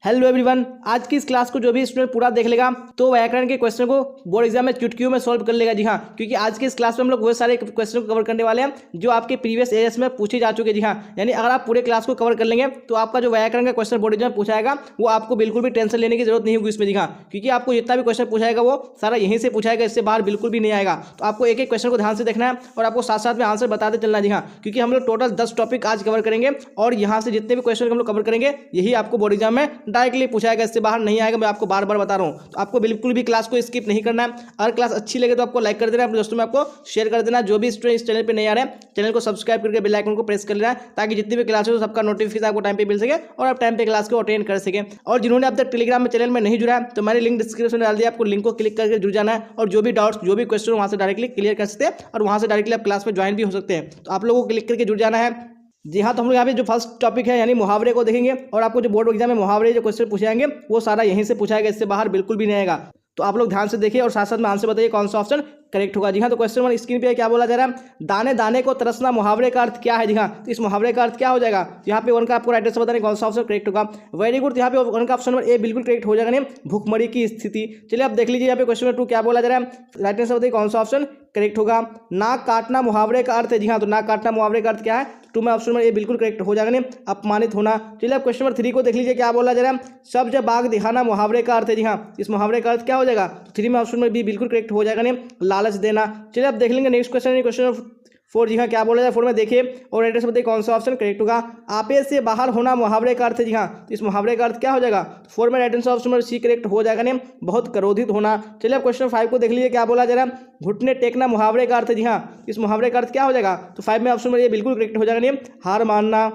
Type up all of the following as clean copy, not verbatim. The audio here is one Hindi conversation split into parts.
हेलो एवरीवन, आज की इस क्लास को जो भी स्टूडेंट पूरा देख लेगा तो व्याकरण के क्वेश्चन को बोर्ड एग्जाम में चुटकियों में सॉल्व कर लेगा। जी हाँ, क्योंकि आज की इस क्लास में हम लोग वो सारे क्वेश्चन को कवर करने वाले हैं जो आपके प्रीवियस ईयर्स में पूछे जा चुके हैं। जी हाँ, यानी अगर आप पूरे क्लास को कवर कर लेंगे तो आपका जो व्याकरण का क्वेश्चन बोर्ड एग्जाम में पूछाएगा वो आपको बिल्कुल भी टेंशन लेने की जरूरत नहीं होगी इसमें। जी हाँ, क्योंकि आपको जितना भी क्वेश्चन पूछाएगा वो सारा यहीं से पूछाएगा, इससे बाहर बिल्कुल भी नहीं आएगा। तो आपको एक एक क्वेश्चन को ध्यान से देखना है और आपको साथ साथ में आंसर बताते चलना। जी हाँ, क्योंकि हम लोग टोटल 10 टॉपिक आज कवर करेंगे और यहाँ से जितने भी क्वेश्चन हम लोग कवर करेंगे यही आपको बोर्ड एग्जाम में डायरेक्टली पूछाएगा, इससे बाहर नहीं आएगा। मैं आपको बार बार बता रहा हूँ, तो आपको बिल्कुल भी क्लास को स्किप नहीं करना है। अगर क्लास अच्छी लगे तो आपको लाइक कर देना, अपने दोस्तों में आपको शेयर कर देना। जो भी स्टूडेंट इस चैनल पे नहीं आ रहे हैं चैनल को सब्सक्राइब करके बेल आइकन को प्रेस कर लेना, ताकि जितनी भी क्लास हो सबका नोटिफिकेशन आपको टाइम पे मिल सके और आप टाइम पे क्लास को अटेंड कर सके। और जिन्होंने अब तक टेलीग्राम में चैनल में नहीं जुड़ा है तो मैंने लिंक डिस्क्रिप्शन में डाल दिया, आपको लिंक को क्लिक करके जुड़ जाना है और जो भी डाउट्स जो भी क्वेश्चन वहाँ से डायरेक्टली क्लियर कर सकते हैं और वहाँ से डायरेक्टली आप क्लास में ज्वाइन भी हो सकते हैं। तो आप लोगों को क्लिक करके जुड़ जाना है। जी हाँ, तो हम लोग यहाँ पे जो फर्स्ट टॉपिक है यानी मुहावरे को देखेंगे और आपको जो बोर्ड एग्जाम में मुहावरे जो क्वेश्चन पूछाएंगे वो सारा यहीं से पूछाएगा, इससे बाहर बिल्कुल भी नहीं आएगा। तो आप लोग ध्यान से देखिए और साथ साथ में आंसर बताइए कौन सा ऑप्शन करेक्ट होगा। जी हाँ, तो क्वेश्चन 1 स्क्रीन पे क्या बोला जा रहा है, दाने दाने को तरसना मुहावरे का अर्थ क्या है। जी हाँ, तो इस मुहावरे का अर्थ क्या हो जाएगा, तो यहाँ पे 1 का आपको राइट आंसर बताने कौन सा ऑप्शन करेक्ट होगा। वेरी गुड, तो यहाँ पे 1 का ऑप्शन नंबर ए बिल्कुल करेक्ट हो जाएगा नहीं, भूखमरी की स्थिति। चलिए आप देख लीजिए यहाँ पे क्वेश्चन नंबर 2 क्या बोला जा रहा है, राइट आंसर बताइए कौन सा ऑप्शन करेक्ट होगा। नाक काटना मुहावरे का अर्थ है। जी हाँ, तो नाक काटना मुहावरे का अर्थ क्या है, 2 में ऑप्शन नंबर ए बिल्कुल करेक्ट हो जाएगा नहीं, अपमानित होना। चलिए आप क्वेश्चन नंबर 3 को देख लीजिए क्या बोला जा रहा है, सब्ज बाग दिखाना मुहावरे का अर्थ है। जी हाँ, इस मुहावरे का अर्थ क्या हो जाएगा, तो 3 में ऑप्शन नंबर बी बिल्कुल करेक्ट हो जाएगा नहीं, लालच देना। चलिए आप देख लेंगे नेक्स्ट क्वेश्चन, क्वेश्चन 4। जी हाँ, क्या बोला जाए 4 में देखिए और राइट आंसर बताइए कौन सा ऑप्शन करेक्ट होगा। आपे से बाहर होना मुहावरे का अर्थ है। जी हाँ, तो इस मुहावरे का अर्थ क्या हो जाएगा, 4 में right answer option number C correct हो जाएगा नहीं, बहुत क्रोधित होना। चलिए आप क्वेश्चन 5 को देख लीजिए क्या बोला जा रहा है, घुटने टेकना मुहावरे का अर्थ है। जी हाँ, इस मुहावरे का अर्थ क्या हो जाएगा, तो 5 में ऑप्शन नंबर ये बिल्कुल करेक्ट हो जाएगा नहीं, हार मानना।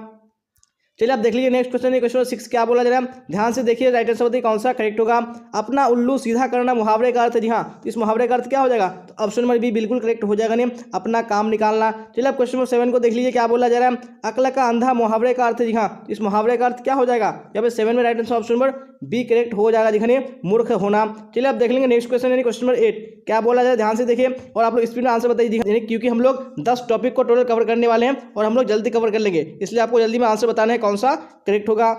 चलिए आप देख लीजिए नेक्स्ट क्वेश्चन, क्वेश्चन 6 क्या बोला जा रहा है, ध्यान से देखिए राइट आंसर बताइए कौन सा करेक्ट होगा। अपना उल्लू सीधा करना मुहावरे का अर्थ है। जी हाँ, इस मुहावरे का अर्थ क्या हो जाएगा, तो ऑप्शन नंबर बी बिल्कुल करेक्ट हो जाएगा नहीं, अपना काम निकालना। चलिए आप क्वेश्चन नंबर 7 को देख लीजिए क्या बोला जा रहा है, अक्ल का अंधा मुहावरे का अर्थ है। जी हाँ, इस मुहावरे का अर्थ क्या हो जाएगा, यहाँ पे 7 में right answer option number B correct हो जाएगा, दिखने मूर्ख होना। चलिए आप देख लेंगे नेक्स्ट क्वेश्चन यानी क्वेश्चन नंबर 8 क्या बोला जाए, ध्यान से देखिए और आप लोग स्पीड में आंसर बताइए, क्योंकि हम लोग 10 टॉपिक को टोटल कवर करने वाले हैं और हम लोग जल्दी कवर कर लेंगे, इसलिए आपको जल्दी में आंसर बताना है कौन सा करेक्ट होगा।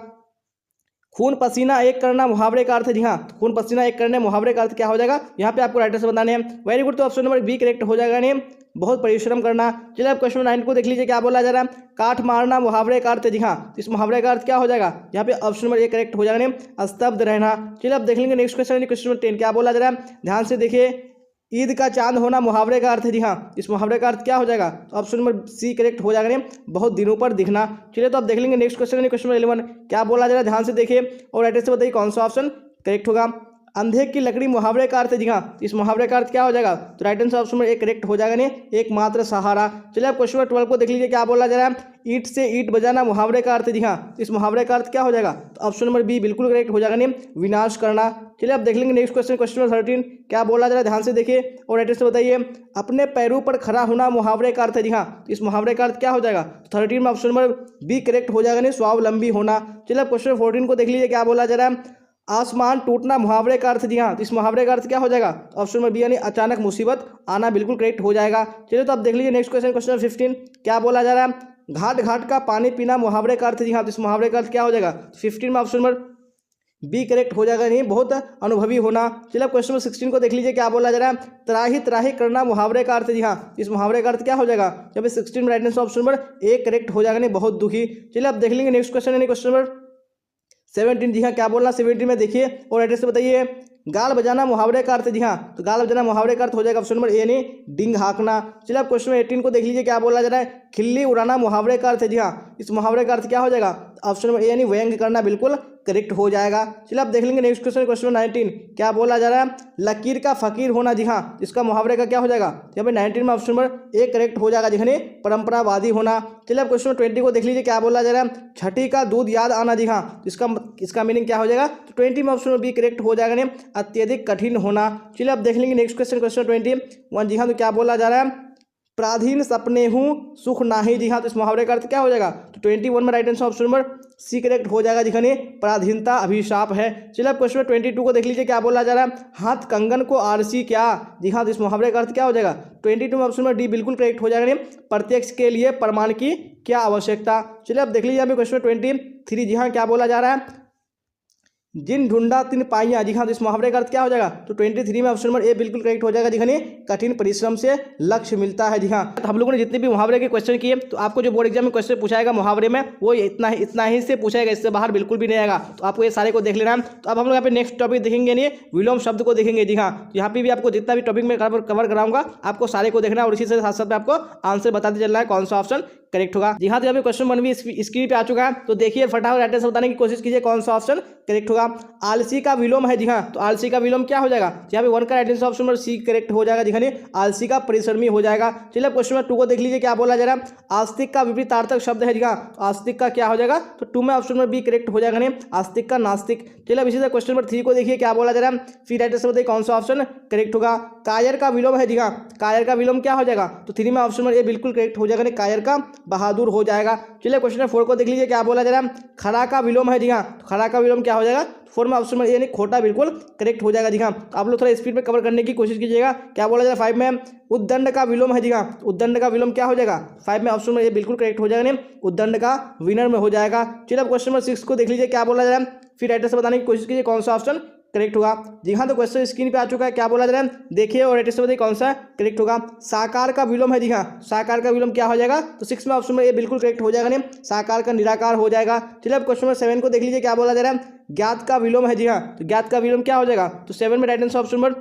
खून पसीना एक करना मुहावरे का अर्थ है। जी हाँ, खून पसीना एक करने मुहावरे का अर्थ क्या हो जाएगा, यहाँ पे आपको राइट आंसर बताने हैं। वेरी गुड, तो ऑप्शन नंबर बी करेक्ट हो जाएगा नहीं, बहुत परिश्रम करना। चलिए आप क्वेश्चन 9 को देख लीजिए क्या बोला जा रहा है, काठ मारना मुहावरे का अर्थ है। जी हाँ, इस मुहावरे का अर्थ क्या हो जाएगा, यहाँ पे ऑप्शन नंबर ए करेक्ट हो जाएगा नहीं, स्तब्ध रहना। चलिए आप देख लेंगे नेक्स्ट क्वेश्चन, क्वेश्चन नंबर 10 क्या बोला जा रहा है, ध्यान से देखिए, ईद का चांद होना मुहावरे का अर्थ है। जी हाँ, इस मुहावरे का अर्थ क्या हो जाएगा, तो ऑप्शन नंबर सी करेक्ट हो जाएगा नहीं, बहुत दिनों पर दिखना। चलिए तो आप देख लेंगे नेक्स्ट क्वेश्चन, क्वेश्चन नंबर 11 क्या बोला जा रहा है, ध्यान से देखिए और राइट आंसर बताइए कौन सा ऑप्शन करेक्ट होगा। अंधे की लकड़ी मुहावरे का अर्थ है। जी हाँ, इस मुहावरे का अर्थ क्या हो जाएगा, तो right answer option number A correct हो जाएगा नहीं, एकमात्र सहारा। चलिए आप क्वेश्चन नंबर 12 को देख लीजिए क्या बोला जा रहा है, ईंट से ईंट बजाना मुहावरे का अर्थ है। जी हाँ, इस मुहावरे का अर्थ क्या हो जाएगा, तो ऑप्शन नंबर बी बिल्कुल करेक्ट हो जाएगा नहीं, विनाश करना। चलिए आप देख लेंगे नेक्स्ट क्वेश्चन, क्वेश्चन नंबर 13 क्या बोला जा रहा है, ध्यान से देखिए और राइट आंसर बताइए, अपने पैरों पर खड़ा होना मुहावरे का अर्थ है। जी हाँ, इस मुहावरे का अर्थ क्या हो जाएगा, तो 13 में ऑप्शन नंबर बी करेक्ट हो जाएगा नहीं, स्वावलंबी होना। चलिए आप क्वेश्चन 14 को देख लीजिए क्या बोला जा रहा है, आसमान टूटना मुहावरे का अर्थ। जी हाँ, तो इस मुहावरे का अर्थ क्या हो जाएगा, ऑप्शन नंबर बी यानी अचानक मुसीबत आना बिल्कुल करेक्ट हो जाएगा। चलिए तो आप देख लीजिए नेक्स्ट क्वेश्चन, क्वेश्चन नंबर 15 क्या बोला जा रहा है, घाट घाट का पानी पीना मुहावरे का अर्थ। जी हाँ, तो इस मुहावरे का अर्थ क्या हो जाएगा, 15 में ऑप्शन नंबर बी करेक्ट हो जाएगा नहीं, बहुत अनुभवी होना। चलिए आप क्वेश्चन नंबर 16 को देख लीजिए क्या बोला जा रहा है, त्राही त्राही करना मुहावरे का अर्थ। जी हाँ, इस मुहावरे का अर्थ क्या हो जाएगा, जब 16 में right answer option number A correct हो जाएगा नहीं, बहुत दुखी। चलिए आप देख लेंगे नेक्स्ट क्वेश्चन यानी क्वेश्चन नंबर 17। जी हाँ, क्या बोलना 17 में देखिए और एड्रेस से बताइए, गाल बजाना मुहावरे का अर्थ। जी हाँ, तो गाल बजाना मुहावरे का अर्थ हो जाएगा ऑप्शन नंबर ए नहीं, डिंग हाँकना। चलिए आप क्वेश्चन 18 को देख लीजिए क्या बोला जा रहा है, खिल्ली उड़ाना मुहावरे का अर्थ है। जी हाँ, इस मुहावरे का अर्थ क्या हो जाएगा, ऑप्शन नंबर ए यानी व्यंग करना बिल्कुल करेक्ट हो जाएगा। चलिए आप देख लेंगे नेक्स्ट क्वेश्चन, क्वेश्चन 19 क्या बोला जा रहा है, लकीर का फकीर होना। जी हाँ, इसका मुहावरे का क्या हो जाएगा, यहाँ पे 19 में ऑप्शन नंबर ए करेक्ट हो जाएगा, जिन्हें परंपरावादी होना। चलिए आप क्वेश्चन 20 को देख लीजिए क्या बोला जा रहा है, छठी का दूध याद आना। जी हाँ, इसका मीनिंग क्या हो जाएगा, तो 20 में ऑप्शन नंबर बी करेक्ट हो जाएगा नहीं, अत्यधिक कठिन होना। चलिए आप देख लेंगे नेक्स्ट क्वेश्चन, क्वेश्चन 21। जी हाँ, तो क्या बोला जा रहा है, प्राधीन सपने हूँ सुख नाही। जी हाँ, तो इस मुहावरे का अर्थ क्या हो जाएगा, तो 21 में right answer option number C correct हो जाएगा, जिसने पराधीनता अभिशाप है। चलिए आप क्वेश्चन 22 को देख लीजिए क्या बोला जा रहा है, हाथ कंगन को आरसी क्या। जी हाँ, तो इस मुहावरे का अर्थ क्या हो जाएगा, 22 में ऑप्शन नंबर डी बिल्कुल करेक्ट हो जाएगा, प्रत्यक्ष के लिए प्रमाण की क्या आवश्यकता। चलिए आप देख लीजिए यहाँ पे क्वेश्चन 23। जी हाँ, क्या बोला जा रहा है, जिन ढूंढा तिन पाइयाँ, जी हाँ, तो इस मुहावरे का अर्थ क्या हो जाएगा? तो 23 में ऑप्शन नंबर ए बिल्कुल करेक्ट हो जाएगा। जी हाँ, कठिन परिश्रम से लक्ष्य मिलता है। जी हाँ, तो हम लोगों ने जितने भी मुहावरे के क्वेश्चन किए, तो आपको जो बोर्ड एग्जाम में क्वेश्चन पूछाएगा मुहावरे में, वो इतना ही से पूछाएगा, इससे बाहर बिल्कुल भी नहीं आएगा। तो आपको ये सारे को देख लेना है। तो अब हम लोग यहाँ पे नेक्स्ट टॉपिक देखेंगे, नहीं विलोम शब्द को देखेंगे। जी हाँ, तो यहाँ पे भी आपको जितना भी टॉपिक में कवर कराऊंगा, आपको सारे को देखना है और इसी से साथ साथ में आपको आंसर बताते चलना है कौन सा ऑप्शन करेक्ट होगा। जी हाँ, तो यहाँ पे क्वेश्चन 1 भी स्क्रीन पे आ चुका है, तो देखिए फटाफट राइट आंसर बताने की कोशिश कीजिए कौन सा ऑप्शन करेक्ट होगा। आलसी का विलोम है। जी हाँ, तो आलसी का विलोम क्या हो जाएगा? यहाँ पे 1 का right answer option number C correct हो जाएगा। जी हाँ, आलसी का परिश्रमी हो जाएगा। चलिए क्वेश्चन नंबर 2 को देख लीजिए क्या बोला जा रहा है। आस्तिक का विपरीतार्थक शब्द है। जी हाँ, तो आस्तिक का क्या हो जाएगा? तो 2 में ऑप्शन नंबर बी करेक्ट हो जाएगा। आस्तिक का नास्तिक। चलिए अब इसी से क्वेश्चन नंबर 3 को देखिए क्या बोला जा रहा है, फिर राइट आंसर बताइए कौन सा ऑप्शन करेक्ट होगा। कायर का विलोम है। जी हाँ, कायर का विलोम क्या हो जाएगा? तो 3 में ऑप्शन नंबर ए बिल्कुल करेक्ट हो जाएगा। कायर का बहादुर हो जाएगा। चलिए क्वेश्चन नंबर 4 को देख लीजिए क्या बोला जा रहा है। खड़ा का विलोम है। जी हाँ, तो खड़ा का विलोम क्या हो जाएगा? 4 में ऑप्शन नंबर यानी खोटा बिल्कुल करेक्ट हो जाएगा। जी हाँ, तो आप लोग थोड़ा स्पीड में कवर करने की कोशिश कीजिएगा। क्या बोला जाएगा 5 में? उद्दंड का विलोम है। जी हाँ, उद्दंड का विलोम क्या हो जाएगा? 5 में ऑप्शन नंबर ये बिल्कुल करेक्ट हो जाएगा। उद्दंड का विनर में हो जाएगा। चलिए अब क्वेश्चन नंबर 6 को देख लीजिए क्या बोला जा रहा है, फिर राइट आंसर बताने की कोशिश कीजिए कौन सा ऑप्शन करेक्ट होगा। जी हाँ, तो क्वेश्चन स्क्रीन पे आ चुका है, क्या बोला जा रहा है देखिए और राइट आंसर बताइए कौन सा करेक्ट होगा। साकार का विलोम है। जी हाँ, साकार का विलोम क्या हो जाएगा? तो 6 में ऑप्शन में ये बिल्कुल करेक्ट हो जाएगा। साकार का निराकार हो जाएगा। चलिए अब क्वेश्चन नंबर 7 को देख लीजिए क्या बोला जा रहा है। ज्ञात का विलोम है। जी हाँ, तो ज्ञात का विलोम क्या हो जाएगा? तो 7 में right answer option number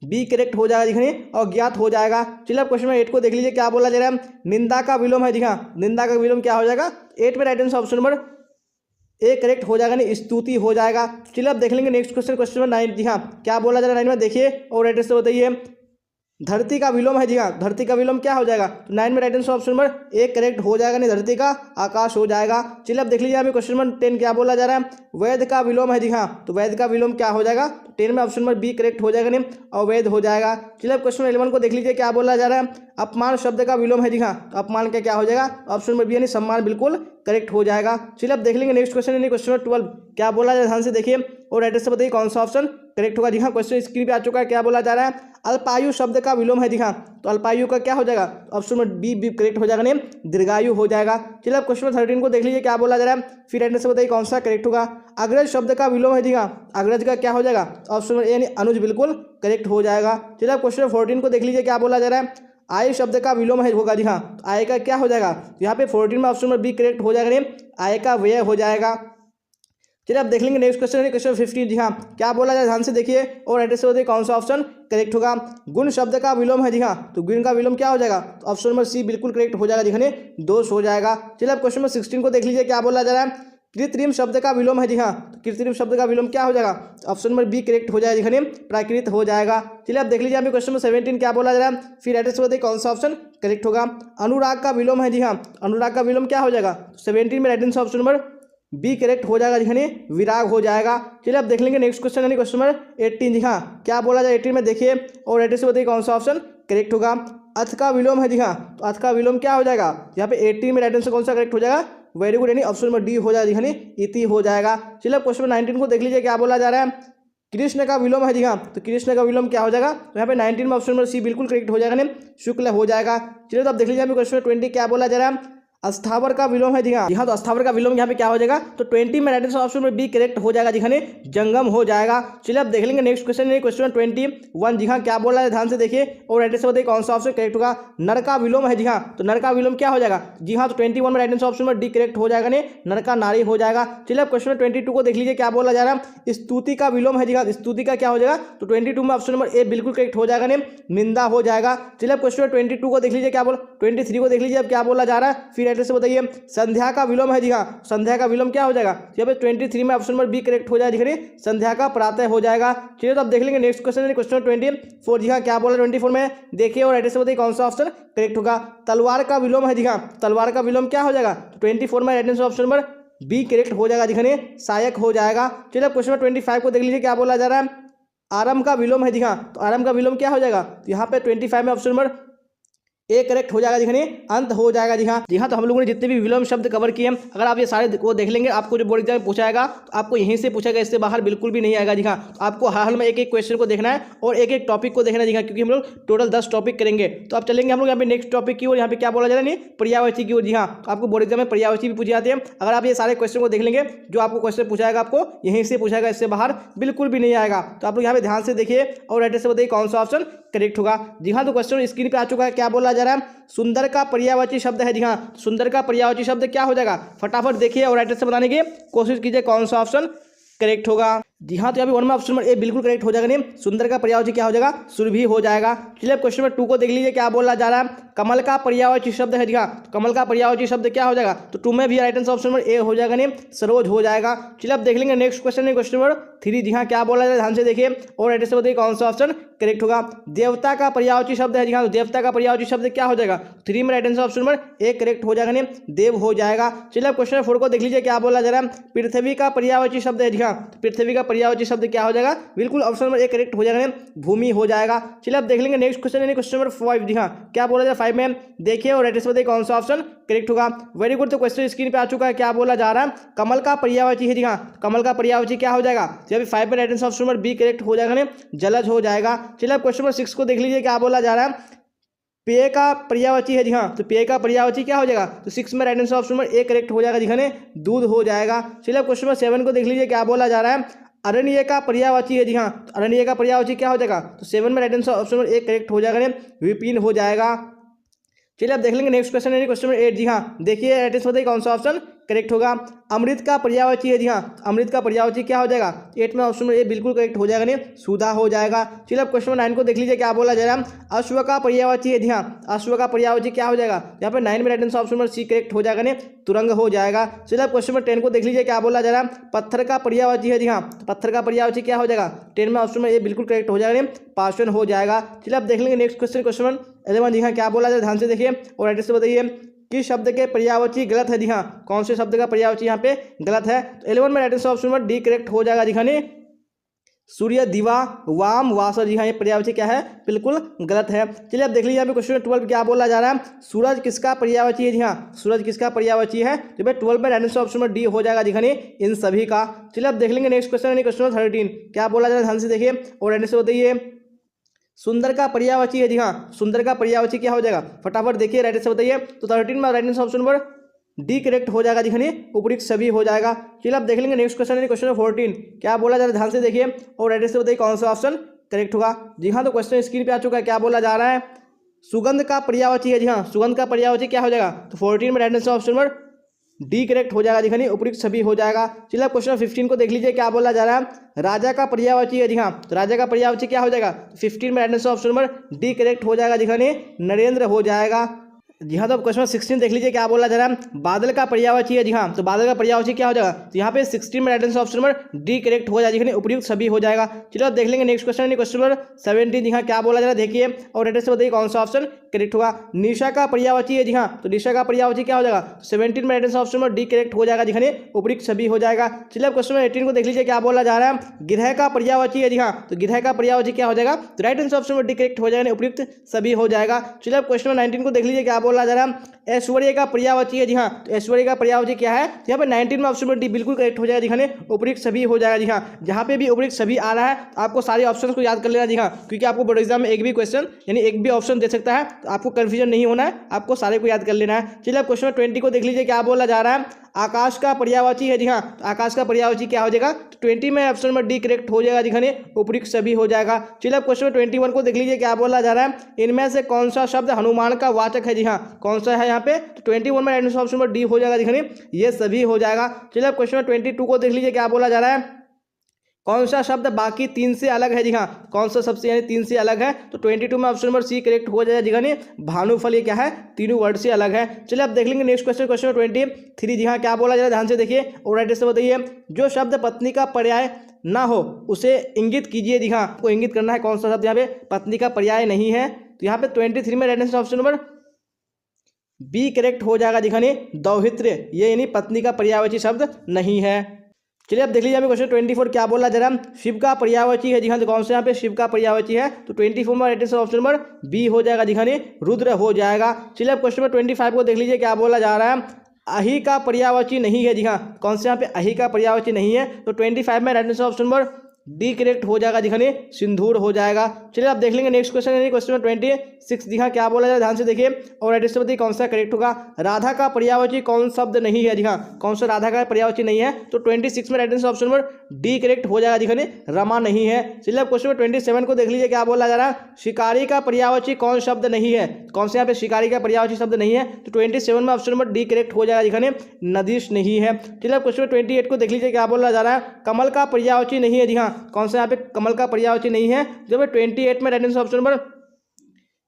B correct हो जाएगा। दिखने और ज्ञात हो जाएगा। चलिए अब क्वेश्चन नंबर 8 को देख लीजिए क्या बोला जा रहा है। निंदा का विलोम है। जी हाँ, निंदा का विलोम क्या हो जाएगा? 8 में right answer option number A correct हो जाएगा, नहीं स्तुति हो जाएगा। चलिए अब देख लेंगे नेक्स्ट क्वेश्चन, क्वेश्चन नंबर 9। जी हाँ, क्या बोला जा रहा है 9 में देखिए और राइट आंसर बताइए। धरती का विलोम है। जी हाँ, धरती का विलोम क्या हो जाएगा? तो 9 में right answer option number A correct हो जाएगा, नहीं धरती का आकाश हो जाएगा। चलिए अब देख लीजिए हमें क्वेश्चन नंबर 10 क्या बोला जा रहा है। वैध का विलोम है। जी हाँ, तो वैध का विलोम क्या हो जाएगा? 10 में ऑप्शन नंबर बी करेक्ट हो जाएगा, नहीं अवैध हो जाएगा। चलिए अब क्वेश्चन नंबर 11 को देख लीजिए क्या बोला जा रहा है। अपमान शब्द का विलोम है। जी हाँ, तो अपमान का क्या हो जाएगा? ऑप्शन नंबर बी यानी सम्मान बिल्कुल करेक्ट हो जाएगा। चलिए अब देख लेंगे नेक्स्ट क्वेश्चन यानी क्वेश्चन नंबर 12 क्या बोला जा रहा है, ध्यान से देखिए और राइट आंसर बताइए कौन सा ऑप्शन करेक्ट होगा। जी हाँ, क्वेश्चन स्क्रीन पे आ चुका है, क्या बोला जा रहा है। अल्पायु शब्द का विलोम है। जी हाँ, तो अल्पायु का क्या हो जाएगा? ऑप्शन नंबर बी करेक्ट हो जाएगा, नहीं दीर्घायु हो जाएगा। चलिए अब क्वेश्चन नंबर 13 को देख लीजिए क्या बोला जा रहा है, फिर राइट आंसर बताइए कौन सा करेक्ट होगा। अग्रज शब्द का विलोम है। जी हाँ, अग्रज का क्या हो जाएगा? ऑप्शन नंबर ए यानी अनुज बिल्कुल करेक्ट हो जाएगा। चलिए अब क्वेश्चन नंबर 14 को देख लीजिए क्या बोला जा रहा है। आय शब्द का विलोम है होगा। जी हाँ, आय का क्या हो जाएगा? यहाँ पे 14 में ऑप्शन नंबर बी करेक्ट हो जाएगा, नहीं आय का व्यय हो जाएगा। चलिए अब देख लेंगे नेक्स्ट क्वेश्चन है क्वेश्चन 15। जी हाँ, क्या बोला जाए ध्यान से देखिए और राइट आंसर बताइए कौन सा ऑप्शन करेक्ट होगा। गुण शब्द का विलोम है। जी हाँ, तो गुण का विलोम क्या हो जाएगा? तो ऑप्शन नंबर सी बिल्कुल करेक्ट हो जाएगा, दिखने दोष हो जाएगा। चलिए अब क्वेश्चन नंबर 16 को देख लीजिए क्या बोला जा रहा है। कृत्रिम शब्द का विलोम है। जी हाँ, तो कृत्रिम शब्द का विलोम क्या हो जाएगा? ऑप्शन नंबर बी करेक्ट हो जाएगा, दिखने प्राकृत हो जाएगा। चलिए अब देख लीजिए हमें क्वेश्चन नंबर 17 क्या बोला जा रहा है, फिर राइट आंसर बताइए कौन सा ऑप्शन करेक्ट होगा। अनुराग का विलोम है। जी हाँ, अनुराग का विलोम क्या हो जाएगा? 17 में right answer option number B correct हो जाएगा, यानी विराग हो जाएगा। चलिए अब देख लेंगे नेक्स्ट क्वेश्चन यानी क्वेश्चन नंबर 18। जी हाँ, क्या बोला जाए 18 में देखिए और राइट आंसर बताइए कौन सा ऑप्शन करेक्ट होगा। अथ का विलोम है। जी हाँ, तो अथ का विलोम क्या हो जाएगा? यहाँ पे 18 में राइट आंसर कौन सा करेक्ट हो जाएगा? वेरी गुड, यानी ऑप्शन नंबर डी हो जाएगा, यानी इति हो जाएगा। चलिए अब क्वेश्चन नंबर 19 को देख लीजिए क्या बोला जा रहा है। कृष्ण का विलोम है। जी हाँ, तो कृष्ण का विलोम क्या हो जाएगा? तो यहाँ पे 19 में ऑप्शन नंबर सी बिल्कुल करेक्ट हो जाएगा, नहीं शुक्ल हो जाएगा। चलिए तो अब देख लीजिए हमें क्वेश्चन 20 क्या बोला जा रहा है। अस्थावर का विलोम है। जी हाँ, तो अस्थावर का विलोम यहाँ पे क्या हो जाएगा? तो 20 में राइट आंसर ऑप्शन में बी करेक्ट हो जाएगा, दिखाने जंगम हो जाएगा। चलिए अब देख लेंगे नेक्स्ट क्वेश्चन है क्वेश्चन 21। जी हाँ, क्या बोल रहा है ध्यान से देखिए और राइट आंसर बताइए कौन सा ऑप्शन करेक्ट होगा। नर का विलोम है। जी हाँ, तो नर का विलोम क्या हो जाएगा? जी हाँ, तो 21 में राइट आंसर ऑप्शन में डी करेक्ट हो जाएगा, नहीं नर का नारी हो जाएगा। चलिए अब क्वेश्चन 22 को देख लीजिए क्या बोला जा रहा है। स्तुति का विलोम है। जी हाँ, स्तुति का क्या हो जाएगा? तो 22 में ऑप्शन नंबर ए बिल्कुल करेक्ट हो जाएगा, नहीं निंदा हो जाएगा। चलिए अब क्वेश्चन 22 को देख लीजिए क्या बोला, 23 को देख लीजिए अब क्या बोला जा रहा है, फिर राइट आंसर बताइए। संध्या का विलोम है। जी हाँ, संध्या का विलोम क्या हो जाएगा? यहाँ पे 23 में ऑप्शन नंबर बी करेक्ट हो जाएगा, संध्या का प्रातः हो जाएगा। चलिए तो अब देख लेंगे नेक्स्ट क्वेश्चन क्वेश्चन 24। जी हाँ, क्या बोला 24 में देखिए और राइट आंसर बताइए कौन सा ऑप्शन करेक्ट होगा। तलवार का विलोम है। जी हाँ, तलवार का विलोम क्या हो जाएगा? 24 में right answer option number B correct हो जाएगा, दिखने सहायक हो जाएगा। चलिए क्वेश्चन 25 को देख लीजिए क्या बोला जा रहा है। आरंभ का विलोम है। जी हाँ, तो आरंभ का विलोम क्या हो जाएगा? तो यहाँ पे 25 में ऑप्शन नंबर ए करेक्ट हो जाएगा दिखाने, अंत हो जाएगा। जी हाँ, तो हम लोगों ने जितने भी विलोम शब्द कवर किए, अगर आप ये सारे को देख लेंगे, आपको जो बोर्ड एग्जाम में पूछाएगा तो आपको यहीं से पूछेगा, इससे बाहर बिल्कुल भी नहीं आएगा। जी हाँ, तो आपको हर हाल में एक एक क्वेश्चन को देखना है और एक एक टॉपिक को देखना है। जी हाँ, क्योंकि हम लोग टोटल 10 टॉपिक करेंगे। तो अब चलेंगे हम लोग यहाँ पे नेक्स्ट टॉपिक की ओर। यहाँ पे क्या बोला जा रहा है, पर्यायवाची की ओर। जी हाँ, तो आपको बोर्ड एग्जाम में पर्यायवाची भी पूछी जाती है। अगर आप ये सारे क्वेश्चन को देख लेंगे, जो आपको क्वेश्चन पूछाएगा आपको यहीं से पूछाएगा, इससे बाहर बिल्कुल भी नहीं आएगा। तो आप लोग यहाँ पे ध्यान से देखिए और राइट से बताइए कौन सा ऑप्शन करेक्ट होगा। जी हाँ, तो क्वेश्चन स्क्रीन पे आ चुका है। क्या बोला जा रहा है, सुंदर का पर्यायवाची शब्द है। जी हाँ, सुंदर का पर्यायवाची शब्द क्या हो जाएगा, फटाफट देखिए और राइट से बताने की कोशिश कीजिए कौन सा ऑप्शन करेक्ट होगा। जी हाँ, तो यहाँ पे वन में ऑप्शन नंबर ए बिल्कुल करेक्ट हो जाएगा। नहीं, सुंदर का पर्यायवाची क्या हो जाएगा, सुरभि हो जाएगा। चलिए अब क्वेश्चन नंबर 2 को देख लीजिए, क्या बोला जा रहा है, कमल का पर्यायवाची शब्द है। जी हाँ, कमल का पर्यायवाची शब्द क्या हो जाएगा, तो 2 में भी राइट आंसर ऑप्शन नंबर ए हो जाएगा। नहीं, सरोज हो जाएगा। चलिए अब देख लेंगे नेक्स्ट क्वेश्चन, क्वेश्चन नंबर 3। जी हाँ, क्या बोला जाए, ध्यान से देखिए और राइट से बताइए कौन सा ऑप्शन करेक्ट होगा। देवता का पर्यायवाची शब्द है। जी हाँ, तो देवता का पर्यायवाची शब्द क्या हो जाएगा, 3 में right answer option number A correct हो जाएगा। नहीं, देव हो जाएगा। चलिए अब क्वेश्चन नंबर 4 को देख लीजिए, क्या बोला जा रहा है, पृथ्वी का पर्यायवाची शब्द है। जी हाँ, पृथ्वी का पर्यायवाची शब्द क्या हो जाएगा, बिल्कुल ऑप्शन नंबर ए करेक्ट हो जाएगा। भूमि हो जाएगा। चलिए अब देख लेंगे नेक्स्ट क्वेश्चन, क्वेश्चन नंबर 5। जी हाँ, क्या बोला जाए 5 में देखिए और राइट से बताइए कौन सा ऑप्शन करेक्ट होगा। वेरी गुड, तो क्वेश्चन स्क्रीन पे आ चुका है। क्या बोला जा रहा है, कमल का पर्यायवाची है। जी हाँ, कमल का पर्यायवाची क्या हो जाएगा, जब 5 में right answer option number B correct हो जाएगा। जलज हो जाएगा। चलिए अब क्वेश्चन नंबर 6 को देख लीजिए, क्या बोला जा रहा है, पेय का पर्यायवाची है। जी हाँ, तो पेय का पर्यायवाची क्या हो जाएगा, तो 6 में right answer option number A correct हो जाएगा। दिखाने दूध हो जाएगा। चलिए अब क्वेश्चन नंबर 7 को देख लीजिए, क्या बोला जा रहा है, अरण्य का पर्यायवाची है। जी हाँ, तो अरण्य का पर्यायवाची क्या हो जाएगा, तो 7 में right answer option number A correct हो जाएगा। विपिन हो जाएगा। चलिए अब देख लेंगे नेक्स्ट क्वेश्चन, क्वेश्चन नंबर 8। जी हाँ, देखिए राइट आंसर बताइए कौन सा ऑप्शन करेक्ट होगा। अमृत का पर्यायवाची है। जी हाँ, अमृत का पर्यायवाची क्या हो जाएगा, 8 में ऑप्शन नंबर ए बिल्कुल करेक्ट हो जाएगा। नहीं, सुधा हो जाएगा। चलिए अब क्वेश्चन नंबर 9 को देख लीजिए, क्या बोला जा रहा है, अश्व का पर्यायवाची है। जी हाँ, अश्व का पर्यायवाची क्या हो जाएगा, यहाँ पे 9 में right answer option number C correct हो जाएगा। नहीं, तुरंग हो जाएगा। चलिए अब क्वेश्चन नंबर 10 को देख लीजिए, क्या बोला जा रहा है, पत्थर का पर्यायवाची है। जी हाँ, पत्थर का पर्यायवाची क्या हो जाएगा, 10 में ऑप्शन नंबर ए बिल्कुल करेक्ट हो जाएगा। पाषाण हो जाएगा। चलिए अब देख लेंगे नेक्स्ट क्वेश्चन, क्वेश्चन नंबर 11। जी हाँ, क्या बोला जाए, ध्यान से देखिए और राइट से बताइए किस शब्द के पर्यायवाची गलत है। जी हाँ, कौन से शब्द का पर्यायवाची यहाँ पे गलत है, तो 11 में right answer option number D correct हो जाएगा। दिखाने सूर्य, दिवा, वाम, वासर। जी हाँ, ये पर्यायवाची क्या है, बिल्कुल गलत है। चलिए अब देख लीजिए यहाँ पे क्वेश्चन 12 क्या बोला जा रहा है, सूरज किसका पर्यायवाची है। जी हाँ, सूरज किसका पर्यायवाची है, तो भाई 12 में right answer option number D हो जाएगा। दिखाने इन सभी का। चलिए अब देख लेंगे नेक्स्ट क्वेश्चन, क्वेश्चन नंबर 13 क्या बोला जा रहा है, ध्यान से देखिए और राइट से बताइए सुंदर का पर्यायवाची है। जी हाँ, सुंदर का पर्यायवाची क्या हो जाएगा, फटाफट देखिए राइट से बताइए। तो 13 में right answer option number D correct हो जाएगा। दिखाने उपयुक्त सभी हो जाएगा। चलिए अब देख लेंगे नेक्स्ट क्वेश्चन, क्वेश्चन नंबर 14 क्या बोला जा रहा है, ध्यान से देखिए और राइट से बताइए कौन सा ऑप्शन करेक्ट होगा। जी हाँ, तो क्वेश्चन स्क्रीन पे आ चुका है। क्या बोला जा रहा है, सुगंध का पर्यायवाची है। जी हाँ, सुगंध का पर्यायवाची क्या हो जाएगा, तो 14 में right answer option number D correct हो जाएगा। दिखाने उपयुक्त सभी हो जाएगा। चलिए अब क्वेश्चन 15 को देख लीजिए, क्या बोला जा रहा है, राजा का पर्यायवाची है। जी हाँ, तो राजा का पर्यायवाची क्या हो जाएगा, 15 में right answer option number D correct हो जाएगा। दिखाने नरेंद्र हो जाएगा। जी हाँ, तो अब क्वेश्चन 16 देख लीजिए, क्या बोला जा रहा है, बादल का पर्यायवाची है। जी हाँ, तो बादल का पर्यायवाची क्या हो जाएगा, तो यहाँ पे 16 में right answer option number D correct हो जाएगा। उपयुक्त सभी हो जाएगा। चलो अब देख लेंगे नेक्स्ट क्वेश्चन, क्वेश्चन नंबर 17। जी हाँ, क्या बोला जा रहा है, देखिए और राइट से बताइए कौन सा ऑप्शन करेक्ट होगा। निशा का पर्यायवाची है। जी हाँ, तो निशा का पर्यायवाची क्या हो जाएगा, 17 में right answer option number D correct हो जाएगा। दिखाने उपयुक्त सभी हो जाएगा। चलिए अब क्वेश्चन नंबर 18 को देख लीजिए, क्या बोला जा रहा है, गिरह का पर्यायवाची है। जी हाँ, तो गिरह का पर्यायवाची क्या हो जाएगा, तो right answer option number D correct हो जाएगा। उपयुक्त सभी हो जाएगा। चलिए अब क्वेश्चन नंबर 19 को देख लीजिए, क्या बोला जा रहा है, ऐश्वर्य का पर्यायवाची है। जी हाँ, तो ऐश्वर्य का पर्यायवाची क्या है, यहाँ पे 19 में ऑप्शन नंबर डी बिल्कुल करेक्ट हो जाएगा। दिखाने उपयुक्त सभी हो जाएगा। जी हाँ, जहाँ पे भी उपयुक्त सभी आ रहा है आपको सारे ऑप्शन को याद कर लेना। जी हाँ, क्योंकि आपको बोर्ड एग्जाम में एक भी क्वेश्चन यानी एक भी ऑप्शन दे सकता है, तो आपको कंफ्यूजन नहीं होना है, आपको सारे को याद कर लेना है। चलिए अब क्वेश्चन नंबर 20 को देख लीजिए, क्या बोला जा रहा है, आकाश का पर्यायवाची है। जी हाँ, तो आकाश का पर्यायवाची क्या हो जाएगा, तो 20 में ऑप्शन नंबर डी करेक्ट हो जाएगा। दिखाने उपयुक्त सभी हो जाएगा। चलिए अब क्वेश्चन नंबर 21 को देख लीजिए, क्या बोला जा रहा है, इनमें से कौन सा शब्द हनुमान का वाचक है। जी हाँ, कौन सा है यहाँ पे, तो 21 में ऑप्शन नंबर डी हो जाएगा। दिखाने ये सभी हो जाएगा। चलिए अब क्वेश्चन नंबर 22 को देख लीजिए, क्या बोला जा रहा है, कौन सा शब्द बाकी 3 से अलग है। जी हाँ, कौन सा सबसे यानी 3 से अलग है, तो 22 में ऑप्शन नंबर सी करेक्ट हो जाएगा। दिखाने भानुफल ये क्या है, तीनों वर्ड से अलग है। चलिए अब देख लेंगे नेक्स्ट क्वेश्चन, क्वेश्चन 23। जी हाँ, क्या बोला जा रहा है, ध्यान से देखिए और राइट से बताइए, जो शब्द पत्नी का पर्याय ना हो उसे इंगित कीजिए। जी हाँ, आपको इंगित करना है कौन सा शब्द यहाँ पे पत्नी का पर्याय नहीं है, तो यहाँ पे 23 में right answer option number B correct हो जाएगा। दिखाने दौहित्र ये यानी पत्नी का पर्यायवाची शब्द नहीं है। चलिए अब देख लीजिए हमें क्वेश्चन 24 क्या बोला जरा, शिव का पर्यायवाची है जी हाँ, तो कौन से यहाँ पे शिव का पर्यायवाची है, तो 24 में right answer option number B हो जाएगा जी हाँ, रुद्र हो जाएगा। चलिए अब क्वेश्चन नंबर 25 को देख लीजिए क्या बोला जा रहा है, अहि का पर्यायवाची नहीं है जी हाँ, कौन से यहाँ पे अहि का पर्यायवाची नहीं है, तो 25 में right answer option number D correct हो जाएगा जी हाँ, सिंदूर हो जाएगा। चलिए आप देख लेंगे नेक्स्ट क्वेश्चन यानी क्वेश्चन नंबर 26 जी हाँ, क्या बोला जाए ध्यान से देखिए और राइट आंसर बताइए कौन सा करेक्ट होगा। राधा का पर्यायवाची कौन शब्द नहीं है जी हाँ, कौन सा राधा का पर्यायवाची नहीं है, तो 26 में right answer option number D correct हो जाएगा जी हाँ, रमा नहीं है। चलिए अब क्वेश्चन नंबर 27 को देख लीजिए क्या बोला जा रहा है, शिकारी का पर्यायवाची कौन शब्द नहीं है, कौन से यहाँ पे शिकारी का पर्यायवाची शब्द नहीं है, तो 27 में ऑप्शन नंबर डी करेक्ट हो जाएगा जी हाँ, नदीश नहीं है। चलिए अब क्वेश्चन नंबर 28 को देख लीजिए क्या बोला जा रहा है, कमल का पर्यायवाची नहीं है जी हाँ, कौन सा यहाँ पे कमल का पर्यायवाची नहीं है, जब 28 में right answer option number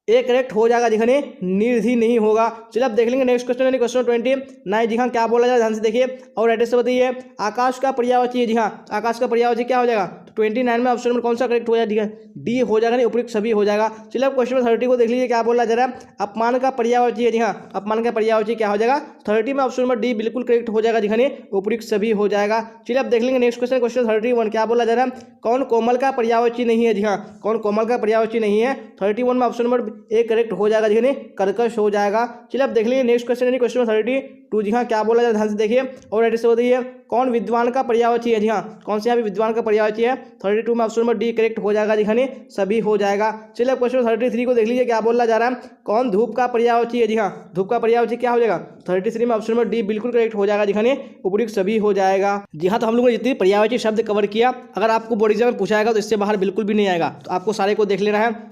A correct हो जाएगा जी हाँ, निर्धि नहीं होगा। चलिए अब देख लेंगे नेक्स्ट क्वेश्चन यानी क्वेश्चन 29 जी हाँ, क्या बोला जाए ध्यान से देखिए और राइट आंसर बताइए। आकाश का पर्यायवाची है जी हाँ, आकाश का पर्यायवाची क्या हो जाएगा, तो 29 में ऑप्शन नंबर कौन सा करेक्ट हो जाएगा, डी हो जाएगा, उपयुक्त सभी हो जाएगा। चलिए अब क्वेश्चन 30 को देख लीजिए क्या बोला जा रहा है, अपमान का पर्यायवाची है जी हाँ, अपमान का पर्यायवाची क्या हो जाएगा, 30 में ऑप्शन नंबर डी बिल्कुल करेक्ट हो जाएगा जी हाँ, उपयुक्त सभी हो जाएगा। चलिए अब देख लेंगे नेक्स्ट क्वेश्चन क्वेश्चन 31 क्या बोला जा रहा है, कौन कोमल का पर्यायवाची नहीं है जी हाँ, कौन कोमल का पर्यायवाची नहीं है, 31 में ऑप्शन नंबर ए करेक्ट हो जाएगा जी हाँ, कर्कश हो जाएगा। चलिए अब देख लीजिए नेक्स्ट क्वेश्चन यानी क्वेश्चन 32 जी हाँ, क्या बोला जाए ध्यान से देखिए और राइट आंसर बताइए कौन विद्वान का पर्यायवाची है जी हाँ, कौन से यहाँ पे विद्वान का पर्यायवाची है, 32 में ऑप्शन नंबर डी करेक्ट हो जाएगा जी हाँ, सभी हो जाएगा। चलिए क्वेश्चन 33 को देख लीजिए क्या बोला जा रहा है, कौन धूप का पर्यायवाची है जी हाँ, धूप का पर्यायवाची क्या हो जाएगा, 33 में ऑप्शन नंबर डी बिल्कुल करेक्ट हो जाएगा जी हाँ, उपयुक्त सभी हो जाएगा। जी हाँ, तो हम लोगों ने जितनी पर्यायवाची शब्द कवर किया, अगर आपको बोर्ड एग्जाम में पूछा जाएगा तो इससे बाहर बिल्कुल भी नहीं आएगा, तो आपको सारे को देख लेना है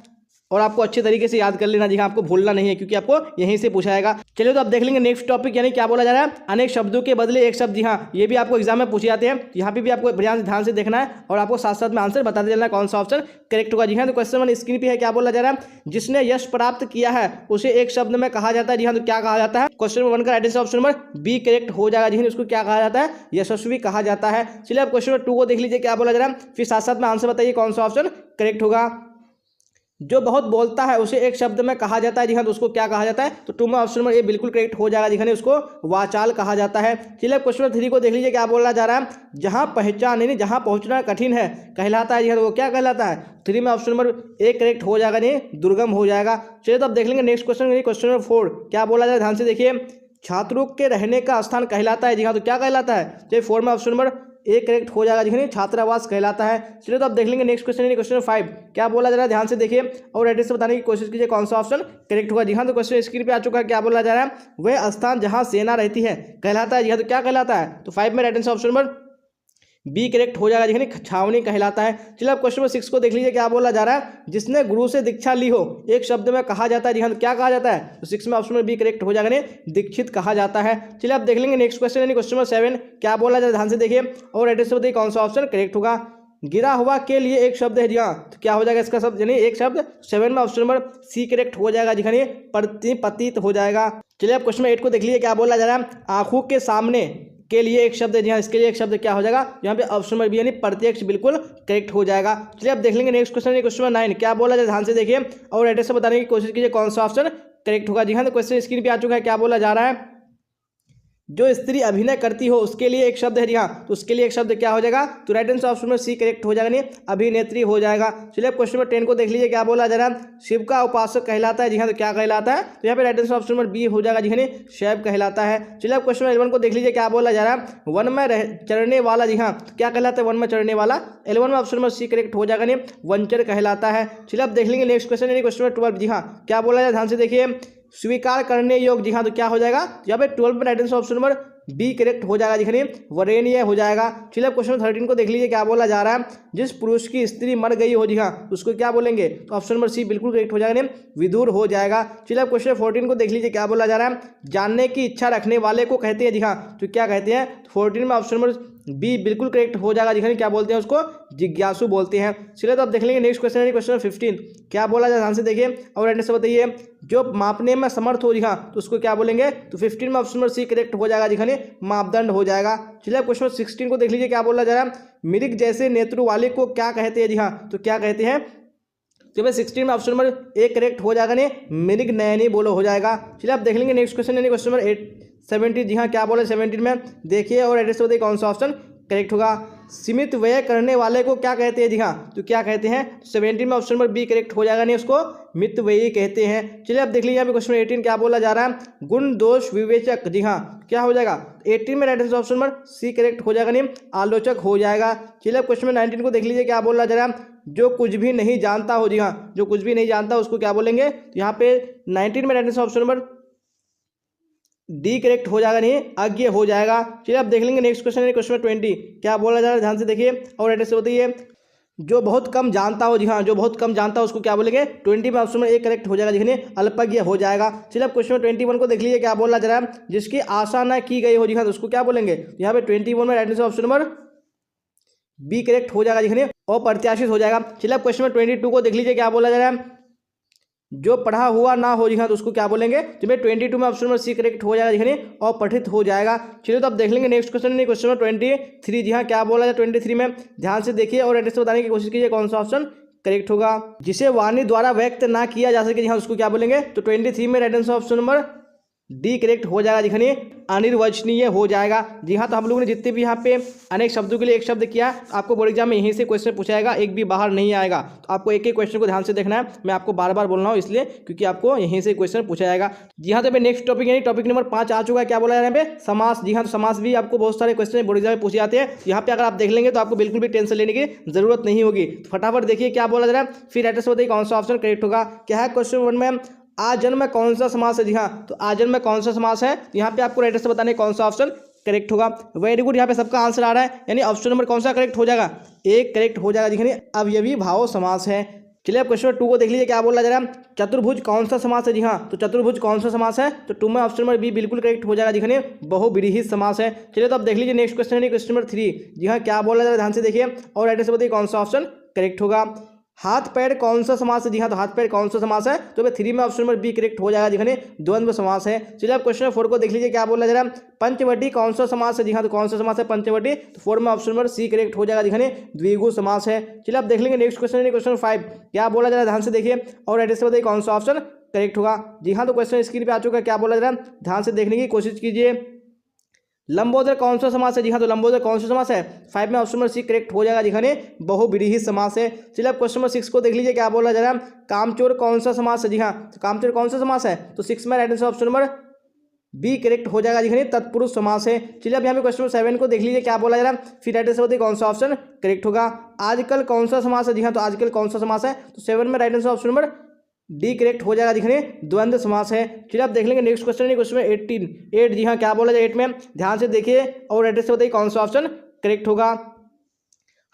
और आपको अच्छे तरीके से याद कर लेना जी हाँ, आपको भूलना नहीं है क्योंकि आपको यहीं से पूछा जाएगा। चलिए तो अब देख लेंगे नेक्स्ट टॉपिक यानी क्या बोला जा रहा है, अनेक शब्दों के बदले एक शब्द। जी हाँ, ये भी आपको एग्जाम में पूछे जाते हैं, यहाँ पे भी आपको ध्यान से देखना है और आपको साथ साथ में आंसर बताते चलना है कौन सा ऑप्शन करेक्ट होगा। जी हाँ, तो क्वेश्चन 1 स्क्रीन पे है, क्या बोला जा रहा है, जिसने यश प्राप्त किया है उसे एक शब्द में कहा जाता है। जी हाँ, तो क्या कहा जाता है, क्वेश्चन नंबर 1 का right answer option number B correct हो जाएगा। जी हाँ, उसको क्या कहा जाता है, यशस्वी कहा जाता है। चलिए अब क्वेश्चन नंबर 2 को देख लीजिए क्या बोला जा रहा है, फिर साथ साथ में आंसर बताइए कौन सा ऑप्शन करेक्ट होगा। जो बहुत बोलता है उसे एक शब्द में कहा जाता है। जी हाँ, तो उसको क्या कहा जाता है, तो 2 में ऑप्शन नंबर ए बिल्कुल करेक्ट हो जाएगा। जी हाँ, उसको वाचाल कहा जाता है। चलिए क्वेश्चन नंबर 3 को देख लीजिए क्या बोला जा रहा है, जहाँ पहचान यानी जहाँ पहुँचना कठिन है कहलाता है। जी हाँ, तो वो क्या कहलाता है, 3 में ऑप्शन नंबर ए करेक्ट हो जाएगा, नहीं दुर्गम हो जाएगा। चलिए तो अब देख लेंगे नेक्स्ट क्वेश्चन, क्वेश्चन नंबर 4 क्या बोला जाए ध्यान से देखिए, छात्रों के रहने का स्थान कहलाता है। जी हाँ, तो क्या कहलाता है, चलिए 4 में ऑप्शन नंबर ए करेक्ट हो जाएगा, जी छात्रावास कहलाता है। चलिए तो अब देख लेंगे नेक्स्ट क्वेश्चन, क्वेश्चन 5 क्या बोला जा रहा है ध्यान से देखिए और राइट आंसर बताने की कोशिश कीजिए कौन सा ऑप्शन करेक्ट होगा। जी हाँ, तो क्वेश्चन स्क्रीन पे आ चुका है, क्या बोला जा रहा है, वह स्थान जहां सेना रहती है कहलाता है। जी हाँ, तो क्या कहलाता है, तो 5 में right answer option number B correct हो जाएगा, जी छावनी कहलाता है। चलिए अब क्वेश्चन नंबर 6 को देख लीजिए क्या बोला जा रहा है, जिसने गुरु से दीक्षा ली हो एक शब्द में कहा जाता है। जी हाँ, तो क्या कहा जाता है, तो 6 में ऑप्शन नंबर बी करेक्ट हो जाएगा, दीक्षित कहा जाता है। चलिए अब देख लेंगे नेक्स्ट क्वेश्चन यानी क्वेश्चन नंबर 7 क्या बोला जाए ध्यान से देखिए और राइट आंसर बताइए कौन सा ऑप्शन करेक्ट होगा। गिरा हुआ के लिए एक शब्द है। जी हाँ, तो क्या हो जाएगा इसका शब्द यानी एक शब्द, 7 में ऑप्शन नंबर सी करेक्ट हो जाएगा। जी हाँ, पतित हो जाएगा। चलिए अब क्वेश्चन नंबर 8 को देख लीजिए क्या बोला जा रहा है, आंखों के सामने के लिए एक शब्द है। जी हाँ, इसके लिए एक शब्द क्या हो जाएगा, यहाँ पे ऑप्शन नंबर बी यानी प्रत्यक्ष बिल्कुल करेक्ट हो जाएगा। चलिए अब देख लेंगे नेक्स्ट क्वेश्चन, क्वेश्चन नंबर 9 क्या बोला जाए ध्यान से देखिए और राइट आंसर बताने की कोशिश कीजिए कौन सा ऑप्शन करेक्ट होगा। जी हाँ, तो क्वेश्चन स्क्रीन पे आ चुका है, क्या बोला जा रहा है, जो स्त्री अभिनय करती हो उसके लिए एक शब्द है। जी हाँ, तो उसके लिए एक शब्द क्या हो जाएगा, तो राइट आंसर ऑप्शन में सी करेक्ट हो जाएगा, नहीं अभिनेत्री हो जाएगा। चलिए क्वेश्चन नंबर 10 को देख लीजिए क्या बोला जा रहा है, शिव का उपासक कहलाता है। जी हाँ, तो क्या कहलाता है, तो यहाँ पे right answer option number B हो जाएगा, जी हाँ शैव कहलाता है। चलिए अब क्वेश्चन नंबर 11 को देख लीजिए क्या बोला जा रहा है, वन में चढ़ने वाला। जी हाँ, क्या कहलाता है, वन में चढ़ने वाला, 11 में ऑप्शन नंबर सी करेक्ट हो जाएगा, नहीं वंचर कहलाता है। चलिए अब देख लेंगे नेक्स्ट क्वेश्चन यानी क्वेश्चन नंबर 12। जी हाँ, क्या बोला जाए ध्यान से देखिए, स्वीकार करने योग्य। जी हाँ, तो क्या हो जाएगा, यहाँ पे 12 में right answer option number B correct हो जाएगा, जी वरेण्य हो जाएगा। चलिए क्वेश्चन 13 को देख लीजिए क्या बोला जा रहा है, जिस पुरुष की स्त्री मर गई हो। जी हाँ, उसको क्या बोलेंगे, तो ऑप्शन नंबर सी बिल्कुल करेक्ट हो जाएगा, विदुर हो जाएगा। चलिए क्वेश्चन 14 को देख लीजिए क्या बोला जा रहा है, जानने की इच्छा रखने वाले को कहते हैं। जी हाँ, तो क्या कहते हैं, 14 में ऑप्शन नंबर बी बिल्कुल करेक्ट हो जाएगा, जी क्या बोलते हैं उसको, जिज्ञासु बोलते हैं। चलिए तो अब देख लेंगे नेक्स्ट क्वेश्चन, क्वेश्चन 15 क्या बोला जाए ध्यान से देखिए और आंसर बताइए, जो मापने में समर्थ हो। जी हाँ, तो उसको क्या बोलेंगे, तो 15 में ऑप्शन नंबर सी करेक्ट हो जाएगा, जी मापदंड हो जाएगा। चलिए क्वेश्चन 16 को देख लीजिए क्या बोला जा रहा है, मृग जैसे नेत्र वाले को क्या कहते हैं। जी हाँ, तो क्या कहते हैं, तो भाई 16 में ऑप्शन नंबर ए करेक्ट हो जाएगा, नहीं मृग नयनी बोलो हो जाएगा। चलिए आप देख लेंगे नेक्स्ट क्वेश्चन यानी क्वेश्चन नंबर 17। जी हाँ, क्या बोले 17 में देखिए और एड्रेस बताइए कौन सा ऑप्शन करेक्ट होगा। सीमित व्यय करने वाले को क्या कहते हैं? जी हाँ, तो क्या कहते हैं? 17 में ऑप्शन नंबर बी करेक्ट हो जाएगा, नहीं उसको मित व्ययी कहते हैं। चलिए अब देख लीजिए यहाँ पे क्वेश्चन 18 क्या बोला जा रहा है? गुण दोष विवेचक। जी हाँ, क्या हो जाएगा? 18 में right answer option number C correct हो जाएगा, नहीं आलोचक हो जाएगा। चलिए अब क्वेश्चन 19 को देख लीजिए क्या बोला जा रहा है? जो कुछ भी नहीं जानता हो। जी हाँ, जो कुछ भी नहीं जानता उसको क्या बोलेंगे? तो यहाँ पे 19 में right answer option number D correct हो जाएगा, नहीं अज्ञ हो जाएगा। चलिए अब देख लेंगे नेक्स्ट क्वेश्चन है क्वेश्चन 20 क्या बोला जा रहा है, ध्यान से देखिए और एड्रेस बताइए। जो बहुत कम जानता हो। जी हाँ, जो बहुत कम जानता हो उसको क्या बोलेंगे? 20 में ऑप्शन में ए करेक्ट हो जाएगा, देखिए अल्पज्ञ हो जाएगा। चलिए अब क्वेश्चन 21 को देख लीजिए क्या बोला जा रहा है? जिसकी आशा न की गई हो। जी हाँ, तो उसको क्या बोलेंगे? यहाँ पे 21 में right answer option number B correct हो जाएगा, देखिए अप्रत्याशित हो जाएगा। चलिए अब क्वेश्चन 22 को देख लीजिए क्या बोला जा रहा है? जो पढ़ा हुआ ना हो। जी हाँ, तो उसको क्या बोलेंगे? तो मैं 22 में ऑप्शन नंबर सी करेक्ट हो जाएगा, देखिए अपठित हो जाएगा। चलिए तो अब देख लेंगे नेक्स्ट क्वेश्चन, क्वेश्चन नंबर 23। जी हाँ, क्या बोला जाए 23 में? ध्यान से देखिए और एड्रेस बताने की कोशिश कीजिए कौन सा ऑप्शन करेक्ट होगा। जिसे वाणी द्वारा व्यक्त ना किया जा सके। जी हाँ, उसको क्या बोलेंगे? तो 23 में right answer option number D correct हो जाएगा, दिखने अनिर्वचनीय हो जाएगा। जी हाँ, तो हम लोगों ने जितने भी यहाँ पे अनेक शब्दों के लिए एक शब्द किया, आपको बोर्ड एग्जाम में यहीं से क्वेश्चन पूछा जाएगा, एक भी बाहर नहीं आएगा। तो आपको एक एक क्वेश्चन को ध्यान से देखना है, मैं आपको बार बार बोल रहा हूँ इसलिए क्योंकि आपको यहीं से क्वेश्चन पूछा जाएगा। जी हाँ, तो मैं नेक्स्ट टॉपिक यानी टॉपिक नंबर 5 आ चुका है। क्या बोला जा रहा है यहाँ पे? समास। जी हाँ, तो समास भी आपको बहुत सारे क्वेश्चन बोर्ड एग्जाम में पूछे जाते हैं। यहाँ पे अगर आप देख लेंगे तो आपको बिल्कुल भी टेंशन लेने की जरूरत नहीं होगी। फटाफट देखिए क्या बोला जा रहा है, फिर एड्रेस बताइए कौन सा ऑप्शन करेक्ट होगा। क्या है क्वेश्चन 1 में? आजन्म में कौन सा समास है? जी हाँ, तो आजन्म में कौन सा समास है? यहाँ पे आपको राइट आंसर बताने कौन सा ऑप्शन करेक्ट होगा। वेरी गुड, यहाँ पे सबका आंसर आ रहा है, यानी ऑप्शन नंबर कौन सा करेक्ट हो जाएगा? एक करेक्ट हो जाएगा। देखिए अवयवी भाव समास है। चलिए अब क्वेश्चन 2 को देख लीजिए क्या बोला जा रहा है? चतुर्भुज कौन सा समास है? जी हाँ, तो चतुर्भुज कौन सा समास है? तो 2 में ऑप्शन नंबर बी बिल्कुल करेक्ट हो जाएगा, देखिए बहुब्रीहि समास है। चलिए तो अब देख लीजिए नेक्स्ट क्वेश्चन है क्वेश्चन नंबर 3। जी हाँ, क्या बोला जा रहा है? ध्यान से देखिए और राइट आंसर बताइए कौन सा ऑप्शन करेक्ट होगा। हाथ पैर कौन सा समास है? जी हाँ, तो हाथ पैर कौन सा समास है? तो 3 में ऑप्शन नंबर बी करेक्ट हो जाएगा, दिखने द्वंद्व समास है। चलिए अब क्वेश्चन 4 को देख लीजिए क्या बोला जा रहा है? पंचवटी कौन सा समास है? जी हाँ, तो कौन सा समास है पंचवटी? तो 4 में ऑप्शन नंबर सी करेक्ट हो जाएगा, दिखने द्विगु समास है। चलिए अब देख लेंगे नेक्स्ट क्वेश्चन है क्वेश्चन 5। क्या बोला जा रहा है? ध्यान से देखिए और एड्रेस बताइए कौन सा ऑप्शन करेक्ट होगा। जी हाँ, तो क्वेश्चन स्क्रीन पे आ चुका है। क्या बोला जा रहा है? ध्यान से देखने की कोशिश कीजिए। लंबोदर कौन सा समास है? जी हाँ, तो लंबोदर कौन सा समास है? 5 में ऑप्शन नंबर सी करेक्ट हो जाएगा, दिखाने बहुब्रीहि समास है। चलिए अब क्वेश्चन नंबर 6 को देख लीजिए क्या बोला जा रहा है? कामचोर कौन सा समास है? जी हाँ, तो कामचोर कौन सा समास है? तो 6 में right answer option number B correct हो जाएगा, दिखने तत्पुरुष समास है। चलिए अब यहाँ पे क्वेश्चन नंबर 7 को देख लीजिए क्या बोला जा रहा है? फिर राइट आंसर बताइए कौन सा ऑप्शन करेक्ट होगा। आजकल कौन सा समास है? जी हाँ, तो आजकल कौन सा समास है? तो 7 में right answer option number D correct हो जाएगा, दिखने द्वंद्व समास है। चलिए आप देख लेंगे नेक्स्ट क्वेश्चन है क्वेश्चन 8। जी हाँ, क्या बोला जाए 8 में? ध्यान से देखिए और एड्रेस से बताइए कौन सा ऑप्शन करेक्ट होगा।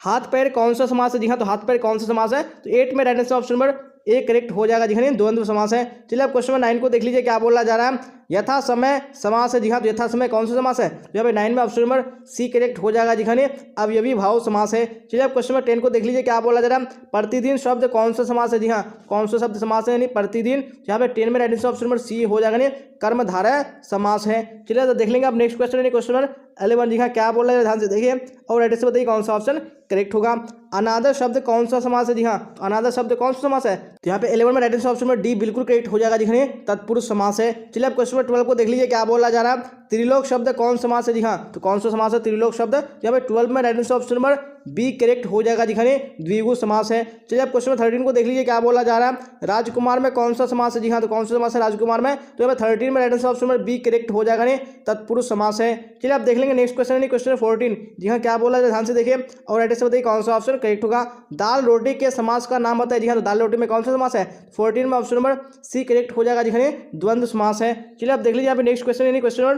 हाथ पैर कौन सा समास है? जी हाँ, तो हाथ पैर कौन सा समास है? तो 8 में right answer option number A correct हो जाएगा, दिखने द्वंद्व समास है। चलिए अब क्वेश्चन नंबर 9 को देख लीजिए क्या बोला जा रहा है? यथा समय समास है। जी हाँ, तो यथा समय कौन सा समास है? यहाँ पे 9 में ऑप्शन नंबर सी करेक्ट हो जाएगा, दिखने अवयवी भाव समास है। चलिए अब क्वेश्चन नंबर 10 को देख लीजिए क्या बोला जा रहा है? प्रतिदिन शब्द कौन सा समास है? जी हाँ, कौन सा शब्द समास है? यानी प्रतिदिन। यहाँ पे 10 में right answer option number C हो जाएगा, यानी कर्मधारय समास है। चलिए तो देख लेंगे अब नेक्स्ट क्वेश्चन है क्वेश्चन नंबर 11। जी हाँ, क्या बोला जा रहा है? ध्यान से देखिए और एड्रेस से बताइए कौन सा ऑप्शन करेक्ट होगा। अनादर शब्द कौन सा समास है? जी हाँ, तो अनादर शब्द कौन सा समास है? तो यहाँ पे 11 में right answer option number D बिल्कुल करेक्ट हो जाएगा, दिखने तत्पुरुष समास है। चलिए अब क्वेश्चन नंबर 12 को देख लीजिए क्या बोला जा रहा है? त्रिलोक शब्द कौन समास है? जी हाँ, तो कौन सा समास है त्रिलोक शब्द? यहाँ पे 12 में right answer option number B correct हो जाएगा, दिखने द्विगु समास है। चलिए अब क्वेश्चन नंबर 13 को देख लीजिए क्या बोला जा रहा है? राजकुमार में कौन सा समास है? जी हाँ, तो कौन सा समास है राजकुमार में? तो यहाँ पे 13 में right answer option number B correct हो जाएगा, नहीं तत्पुरुष समास है। चलिए अब देख लेंगे नेक्स्ट क्वेश्चन है क्वेश्चन 14। जी हाँ, क्या बोला जाए? ध्यान से देखिए और एड्रेस से बताइए कौन सा ऑप्शन करेक्ट होगा। दाल रोटी के समास का नाम बताइए। जी हाँ, तो दाल रोटी में कौन सा समास है? 14 में ऑप्शन नंबर सी करेक्ट हो जाएगा, दिखने द्वंद्व समास है। चलिए अब देख लीजिए यहाँ पे नेक्स्ट क्वेश्चन है क्वेश्चन नंबर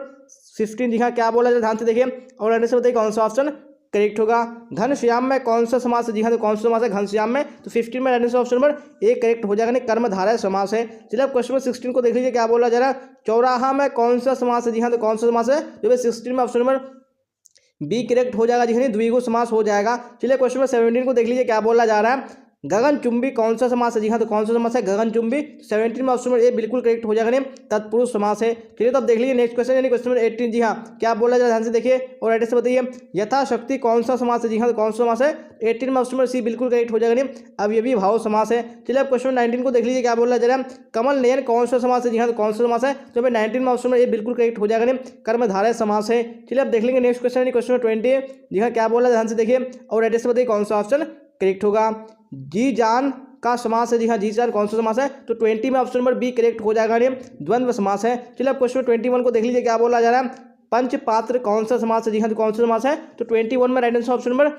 15। जी हाँ, क्या बोला जाए? ध्यान से देखिए और एड्रेस से बताइए कौन सा ऑप्शन करेक्ट होगा। घनश्याम में कौन सा समास है? जी हाँ, तो कौन सा समास है घनश्याम में? तो 15 में right option number A correct हो जाएगा, नहीं कर्मधारय समास है। चलिए अब क्वेश्चन नंबर 16 को देख लीजिए क्या बोला जा रहा है? चौराहा में कौन सा समास है? जी हाँ, तो कौन सा समास है? तो 16 में ऑप्शन नंबर बी करेक्ट हो जाएगा, दिखने द्विगु समास हो जाएगा। चलिए क्वेश्चन नंबर 17 को देख लीजिए क्या बोला जा रहा है? गगनचुंबी कौन सा समास है? जी हाँ, तो कौन सा समास है? गगनचुंबी। 17 में ऑप्शन नंबर ए बिल्कुल करेक्ट हो जाएगा। तत्पुरुष समास है। चलिए तो अब देख लीजिए नेक्स्ट क्वेश्चन, यानी क्वेश्चन नंबर 18। जी हाँ, क्या बोला जाए ध्यान से देखिए और एड्रेस से बताइए। यथाशक्ति कौन सा समास है? जी हाँ, तो कौन सा समास है? 18 में ऑप्शन नंबर सी बिल्कुल करेक्ट हो जाएगा। अवयवी भाव समास है। चलिए अब क्वेश्चन 19 को देख लीजिए, क्या बोला जा रहा है। कमल नयन कौन सा समास है? जी हाँ, तो कौन सा समास है? तो 19 में ऑप्शन नंबर ए बिल्कुल करेक्ट हो जाएगा। कर्मधारय समास है। चलिए अब देख लेंगे नेक्स्ट क्वेश्चन, यानी क्वेश्चन 20। जी हाँ, क्या बोला ध्यान से देखिए और एड्रेस से बताइए कौन सा ऑप्शन करेक्ट होगा। जी जान का समास है। जी हाँ, जी जान कौन सा समास है? तो 20 में ऑप्शन नंबर बी करेक्ट हो जाएगा। द्वंद्व समास है। चलिए अब क्वेश्चन 21 को देख लीजिए, क्या बोला जा रहा है। पंचपात्र कौन सा समास है? जी हाँ, तो कौन सा समास है? तो 21 में राइट आंसर ऑप्शन नंबर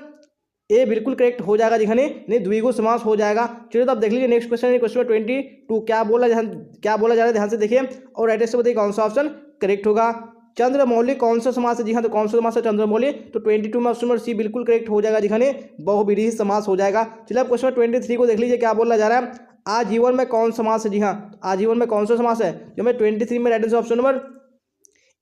ए बिल्कुल करेक्ट हो जाएगा। जी हाँ, नहीं द्विगु समास हो जाएगा। चलिए तो अब देख लीजिए नेक्स्ट क्वेश्चन, क्वेश्चन 22 क्या बोला जा रहा है ध्यान से देखिए और राइट आंसर बताइए कौन सा ऑप्शन करेक्ट होगा। चंद्रमौली कौन सा समास है? जी हाँ, तो कौन सा समास है? चंद्रमौली। तो 22 में ऑप्शन नंबर सी बिल्कुल करेक्ट हो जाएगा। जी हाँ, बहुविधि समास हो जाएगा। चलिए अब क्वेश्चन 23 को देख लीजिए, क्या बोला जा रहा है। आजीवन में कौन समास है? जी हाँ, आजीवन में कौन सा समास है? जो मैं 23 में right answer option number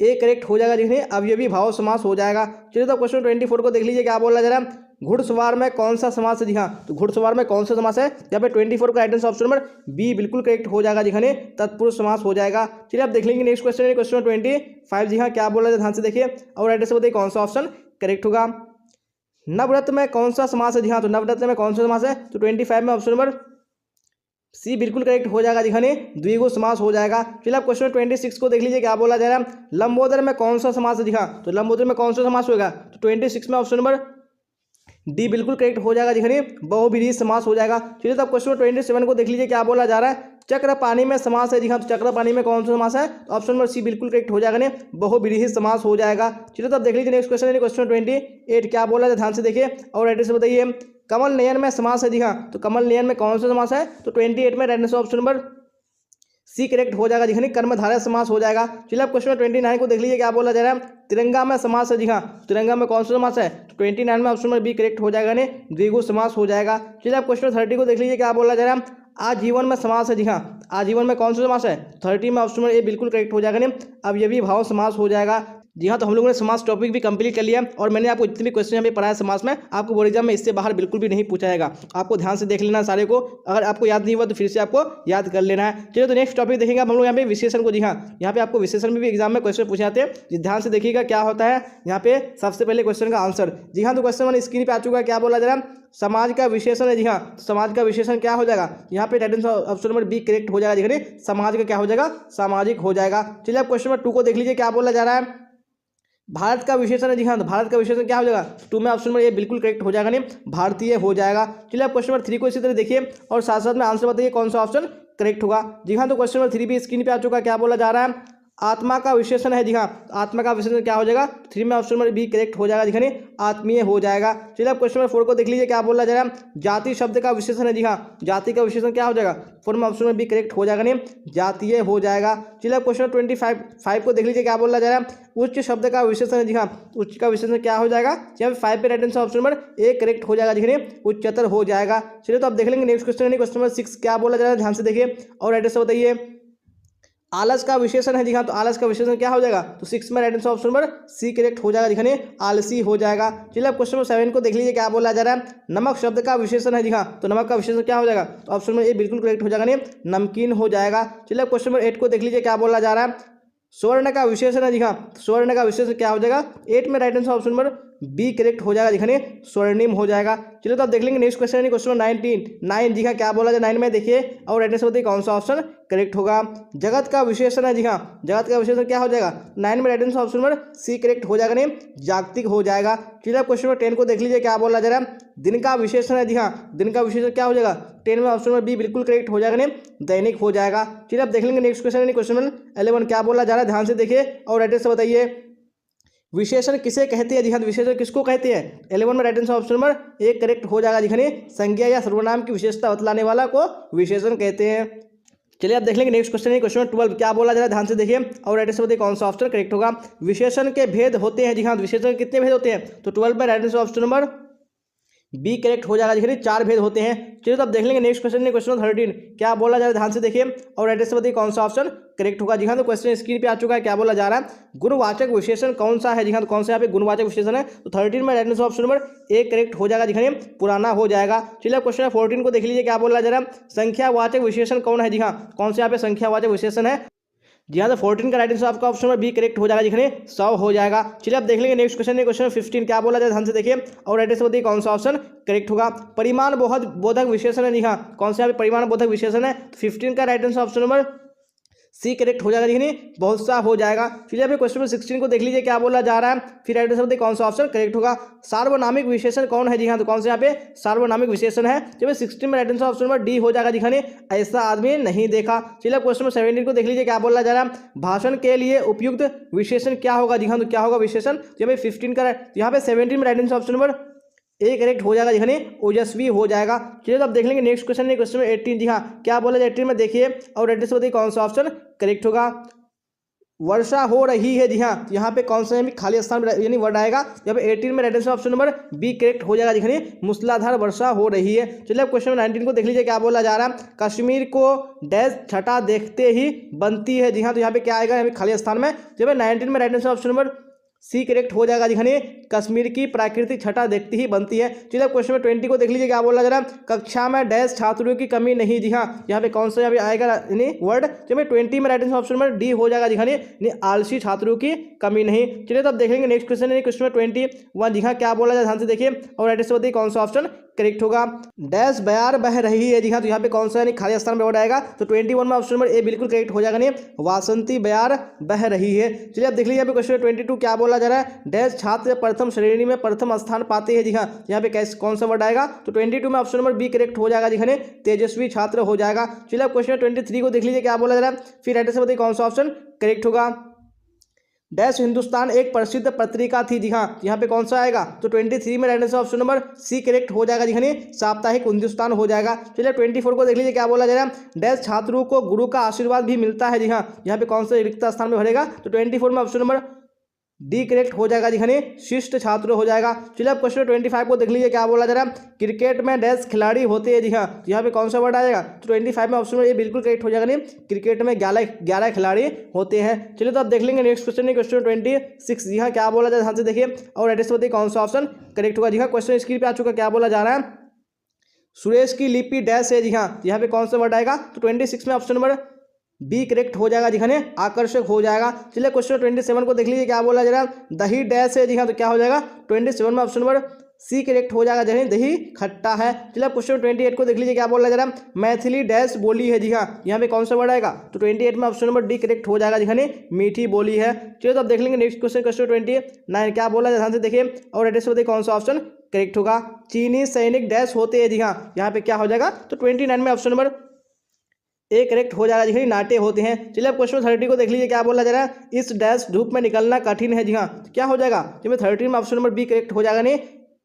A correct हो जाएगा। जी हाँ, अवयवी भाव समास हो जाएगा। चलिए तो क्वेश्चन 24 को देख लीजिए, क्या बोला जा रहा है। घुड़सवार में कौन सा समास है? जी हाँ, तो घुड़सवार में कौन सा समास है? यहाँ पे 24 का right answer option number B बिल्कुल करेक्ट हो जाएगा। जी हाँ, तत्पुरुष समास हो जाएगा। चलिए आप देख लेंगे नेक्स्ट क्वेश्चन, क्वेश्चन 25। जी हाँ, क्या बोला जाए ध्यान से देखिए और राइट आंसर बताइए कौन सा ऑप्शन करेक्ट होगा। नवरत्न में कौन सा समास है? जी हाँ, तो नवरत्न में कौन सा समास है? तो 25 में ऑप्शन नंबर सी बिल्कुल करेक्ट हो जाएगा। जी हाँ, द्विगु समास हो जाएगा। चलिए आप क्वेश्चन 26 को देख लीजिए, क्या बोला जा रहा है। लंबोदर में कौन सा समास है? जी हाँ, तो लंबोदर में कौन सा समास होगा? तो 26 में ऑप्शन नंबर डी बिल्कुल करेक्ट हो जाएगा। जी हाँ, बहुविधि समास हो जाएगा। चलिए तो आप क्वेश्चन 27 को देख लीजिए, क्या बोला जा रहा है। चक्र पानी में समास है। जी हाँ, तो चक्र पानी में कौन सा समास है? तो ऑप्शन नंबर सी बिल्कुल करेक्ट हो जाएगा। बहुविधि समास हो जाएगा। चलिए तो आप देख लीजिए नेक्स्ट क्वेश्चन, क्वेश्चन 28 क्या बोला जाए ध्यान से देखिए और एड्रेस बताइए। कमल नयन में समास है। जी हाँ, तो कमल नयन में कौन सा समास है? तो 28 में right answer option number C correct हो जाएगा। जी हाँ, कर्मधारय समास हो जाएगा। चलिए आप क्वेश्चन 29 को देख लीजिए, क्या बोला जा रहा है। तिरंगा में समास है। जी हाँ, तिरंगा में कौन सा समास है? तो 29 में ऑप्शन नंबर बी करेक्ट हो जाएगा। द्विगु समास हो जाएगा। चलिए आप क्वेश्चन 30 को देख लीजिए, क्या बोला जा रहा है। आजीवन में समास है। जी हाँ, आजीवन में कौन सा समास है? 30 में ऑप्शन नंबर ए बिल्कुल करेक्ट हो जाएगा। अवयवी भाव समास हो जाएगा। जी हाँ, तो हम लोगों ने समास टॉपिक भी कंप्लीट कर लिया और मैंने आपको जितने भी क्वेश्चन यहाँ पे पढ़ाया समास में, आपको बोर्ड एग्जाम में इससे बाहर बिल्कुल भी नहीं पूछा जाएगा। आपको ध्यान से देख लेना सारे को, अगर आपको याद नहीं हुआ तो फिर से आपको याद कर लेना है। चलिए तो नेक्स्ट टॉपिक देखेंगे हम लोग यहाँ पे विशेषण को। जी हाँ, यहाँ पे आपको विशेषण में भी एग्जाम में क्वेश्चन पूछे जाते हैं। ध्यान से देखिएगा क्या होता है यहाँ पे। सबसे पहले क्वेश्चन का आंसर। जी हाँ, तो क्वेश्चन मैंने स्क्रीन पे आ चुका है, क्या बोला जा रहा है। समाज का विशेषण है। जी हाँ, तो समाज का विशेषण क्या हो जाएगा? यहाँ पे right answer option number B correct हो जाएगा। देखिए समाज का क्या हो जाएगा? सामाजिक हो जाएगा। चलिए आप क्वेश्चन नंबर 2 को देख लीजिए, क्या बोला जा रहा है। भारत का विशेषण है। जी हाँ, तो भारत का विशेषण क्या हो जाएगा? 2 में ऑप्शन नंबर ए बिल्कुल करेक्ट हो जाएगा। भारतीय हो जाएगा। चलिए आप क्वेश्चन नंबर 3 को इसी तरह देखिए और साथ साथ में आंसर बताइए कौन सा ऑप्शन करेक्ट होगा। जी हाँ, तो क्वेश्चन नंबर 3 भी स्क्रीन पे आ चुका है, क्या बोला जा रहा है। आत्मा का विशेषण है। जी हाँ, आत्मा का विशेषण क्या हो जाएगा? 3 में ऑप्शन नंबर बी करेक्ट हो जाएगा। दिखाने आत्मीय हो जाएगा। चलिए आप क्वेश्चन नंबर 4 को देख लीजिए, क्या बोला जा रहा है। जाति शब्द का विशेषण है। जी हाँ, जाति का विशेषण क्या हो जाएगा? 4 में ऑप्शन नंबर बी करेक्ट हो जाएगा, नहीं जातीय हो जाएगा। चलिए आप क्वेश्चन 25 को देख लीजिए, क्या बोला जा रहा है। उच्च शब्द का विशेषण है। जी हाँ, उच्च का विशेषण क्या हो जाएगा? यहाँ पे 5 पे right answer option number A correct हो जाएगा। दिखने उच्चतर हो जाएगा। चलिए तो आप देख लेंगे नेक्स्ट क्वेश्चन, क्वेश्चन नंबर 6 क्या बोला जा रहा है, ध्यान से देखिए और राइट आंसर बताइए। आलस का विशेषण है। जी हाँ, तो आलस का विशेषण क्या हो जाएगा? तो 6 में right answer option number C correct हो जाएगा। दिखाने आलसी हो जाएगा। चलिए आप क्वेश्चन नंबर 7 को देख लीजिए, क्या बोला जा रहा है। नमक शब्द का विशेषण है। जी हाँ, तो नमक का विशेषण क्या हो जाएगा? तो ऑप्शन नंबर ए बिल्कुल करेक्ट हो जाएगा, नहीं नमकीन हो जाएगा। चलिए आप क्वेश्चन नंबर 8 को देख लीजिए, क्या बोला जा रहा है। स्वर्ण का विशेषण है। जी हाँ, स्वर्ण का विशेषण क्या हो जाएगा? 8 में right answer option number B correct हो जाएगा। दिखाने स्वर्णिम हो जाएगा। चलिए तो आप देख लेंगे नेक्स्ट क्वेश्चन है क्वेश्चन 9। जी हाँ, क्या बोला जाए 9 में देखिए और राइट आंसर बताइए कौन सा ऑप्शन करेक्ट होगा। जगत का विशेषण है। जी हाँ, जगत का विशेषण क्या हो जाएगा? 9 में right answer option number C correct हो जाएगा, नहीं जागतिक हो जाएगा। चलिए आप क्वेश्चन नंबर 10 को देख लीजिए, क्या बोला जा रहा है। दिन का विशेषण है। जी हाँ, दिन का विशेषण क्या हो जाएगा? 10 में ऑप्शन नंबर बी बिल्कुल करेक्ट हो जाएगा, नहीं दैनिक हो जाएगा। चलिए आप देख लेंगे नेक्स्ट क्वेश्चन क्वेश्चन नंबर 11 क्या बोला जा रहा है, ध्यान से देखिए और राइट आंसर बताइए। विशेषण किसे कहते हैं? जी हाँ, विशेषण किसको कहते हैं? 11 में right answer option number A correct हो जाएगा। दिखाने संज्ञा या सर्वनाम की विशेषता बतलाने वाला को विशेषण कहते हैं। चलिए आप देख लेंगे नेक्स्ट क्वेश्चन है क्वेश्चन 12 क्या बोला जा रहा है, ध्यान से देखिए और राइट आंसर बताइए कौन सा ऑप्शन करेक्ट होगा। विशेषण के भेद होते हैं। जी हाँ, विशेषण कितने भेद होते हैं? तो 12 में right answer option number B correct हो जाएगा। देखिए 4 भेद होते हैं। चलिए तो अब देख लेंगे नेक्स्ट क्वेश्चन, क्वेश्चन 13 क्या बोला जा रहा है, ध्यान से देखिए और राइट से बताइए कौन सा ऑप्शन करेक्ट होगा। जी हाँ, तो क्वेश्चन स्क्रीन पे आ चुका है। क्या बोला जा रहा है, गुणवाचक विशेषण कौन सा है। जी हाँ, तो कौन सा यहाँ पे गुणवाचक विशेषण है, तो 13 में right answer option number A correct हो जाएगा। दिखाने पुराना हो जाएगा। चलिए क्वेश्चन 14 को देख लीजिए। क्या बोला जा रहा है, संख्यावाचक विशेषण कौन है। जी हाँ, कौन से यहाँ पे संख्यावाचक विशेषण है। जी हाँ, तो 14 का राइट आंसर आपका ऑप्शन में बी करेक्ट हो जाएगा। दिखने 100 हो जाएगा। चलिए अब देख लेंगे नेक्स्ट क्वेश्चन, क्वेश्चन 15 क्या बोला जाए, ध्यान से देखिए और राइट आंसर बताइए कौन सा ऑप्शन करेक्ट होगा। परिमाण बोधक विशेषण है। जी हाँ, कौन से यहाँ पे परिमाण बोधक विशेषण है। 15 का right answer option number C correct हो जाएगा। देखिए बहुत सा हो जाएगा। फिर यहाँ पे क्वेश्चन नंबर 16 को देख लीजिए। क्या बोला जा रहा है, फिर राइट आंसर बताइए कौन सा ऑप्शन करेक्ट होगा। सार्वनामिक विशेषण कौन है। जी हाँ, तो कौन से यहाँ पे सार्वनामिक विशेषण है। जब 16 में right answer option number D हो जाएगा। दिखाने ऐसा आदमी नहीं देखा। चलिए क्वेश्चन नंबर 17 को देख लीजिए। क्या बोला जा रहा है, भाषण के लिए उपयुक्त विशेषण क्या होगा। जी हाँ, तो क्या होगा विशेषण। जब 15 का यहाँ पे 17 में right answer option number A correct हो जाएगा। दिखने ओजस्वी हो जाएगा। चलिए तो अब देख लेंगे नेक्स्ट क्वेश्चन, क्वेश्चन में 18। जी हाँ, क्या बोला जाए 18 में देखिए और राइट आंसर बताइए कौन सा ऑप्शन करेक्ट होगा। वर्षा हो रही है। जी हाँ, यहाँ पे कौन सा खाली स्थान यानी वर्ड आएगा। यहाँ पे 18 में right answer option number B correct हो जाएगा। दिखने मूसलाधार वर्षा हो रही है। चलिए अब क्वेश्चन 19 को देख लीजिए। क्या बोला जा रहा है, कश्मीर को डैश छटा देखते ही बनती है। जी हाँ, तो यहाँ पे क्या आएगा, यहाँ पे खाली स्थान में जब 19 में right answer option number C correct हो जाएगा। दिखने कश्मीर की प्राकृतिक छटा देखती ही बनती है। चलिए क्वेश्चन में 20 को देख लीजिए। क्या बोला जा रहा है, कक्षा में डैश छात्रों की कमी नहीं। जी हाँ, यहाँ पे कौन सा यहाँ पे आएगा यानी वर्ड। चलिए 20 में right answer option number D हो जाएगा। दिखाने आलसी छात्रों की कमी नहीं। चलिए तो अब देखेंगे नेक्स्ट क्वेश्चन, क्वेश्चन में 21। जी हाँ, क्या बोला जाए, ध्यान से देखिए और राइट आंसर बताइए कौन सा ऑप्शन करेक्ट होगा। डैश बयार बह रही है। जी हाँ, तो यहाँ पे कौन सा यानी खाली स्थान में वर्ड आएगा। तो 21 में ऑप्शन नंबर ए बिल्कुल करेक्ट हो जाएगा। नहीं वासंती बयार बह रही है। चलिए अब देख लीजिए यहाँ पे क्वेश्चन 22 क्या बोला जा रहा है, डैश छात्र प्रथम श्रेणी में प्रथम स्थान पाते हैं। जी हाँ, यहाँ पे कैसे कौन सा वर्ड आएगा। तो 22 में ऑप्शन नंबर बी करेक्ट हो जाएगा। दिखाने तेजस्वी छात्र हो जाएगा। चलिए अब क्वेश्चन 23 को देख लीजिए। क्या बोला जा रहा है, फिर राइट आंसर बताइए कौन सा ऑप्शन करेक्ट होगा। डैश हिंदुस्तान एक प्रसिद्ध पत्रिका थी। जी हाँ, यहाँ पे कौन सा आएगा। तो 23 में right answer option number C correct हो जाएगा। दिखाने साप्ताहिक हिंदुस्तान हो जाएगा। चलिए 24 को देख लीजिए। क्या बोला जा रहा है, डैश छात्रों को गुरु का आशीर्वाद भी मिलता है। जी हाँ, यहाँ पे कौन सा रिक्त स्थान में भरेगा। तो 24 में ऑप्शन नंबर डी करेक्ट हो जाएगा। दिखाने शिष्ट छात्र हो जाएगा। चलिए अब क्वेश्चन 25 को देख लीजिए। क्या बोला जा रहा है, क्रिकेट में डैश खिलाड़ी होते हैं। जी हाँ, यहाँ पे कौन सा वर्ड आएगा। तो 25 में ऑप्शन में ये बिल्कुल करेक्ट हो जाएगा। नहीं क्रिकेट में 11 खिलाड़ी होते हैं। चलिए तो अब देख लेंगे नेक्स्ट क्वेश्चन, क्वेश्चन 26। जी हाँ, क्या बोला जाए, ध्यान से देखिए और राइट आंसर बताइए कौन सा ऑप्शन करेक्ट होगा। जी हाँ, क्वेश्चन स्क्रीन पे आ चुका। क्या बोला जा रहा है, सुरेश की लिपि डैश है। जी हाँ, यहाँ पे कौन सा वर्ड आएगा। तो 26 में ऑप्शन नंबर बी करेक्ट हो जाएगा। दिखाने आकर्षक हो जाएगा। चलिए क्वेश्चन 27 को देख लीजिए। क्या बोला जा रहा है, दही डैश है। जी हाँ, तो क्या हो जाएगा। 27 में ऑप्शन नंबर सी करेक्ट हो जाएगा। जैसे दही खट्टा है। चलिए क्वेश्चन 28 को देख लीजिए। क्या बोला जा रहा है, मैथिली डैश बोली है। जी हाँ, यहाँ पे कौन सा वर्ड आएगा। तो 28 में ऑप्शन नंबर डी करेक्ट हो जाएगा। दिखाने मीठी बोली है। चलिए तो अब देख लेंगे नेक्स्ट क्वेश्चन, क्वेश्चन 29 क्या बोला जाए, ध्यान से देखिए और राइट आंसर बताइए कौन सा ऑप्शन करेक्ट होगा। चीनी सैनिक डैश होते हैं। जी हाँ, यहाँ पे क्या हो जाएगा। तो 29 में ऑप्शन नंबर ए करेक्ट हो जाएगा। देखिए नाटे होते हैं। चलिए अब क्वेश्चन 30 को देख लीजिए। क्या बोला जा रहा है, इस डैश धूप में निकलना कठिन है। जी हाँ, तो क्या हो जाएगा। जब 30 में ऑप्शन नंबर बी करेक्ट हो जाएगा। नहीं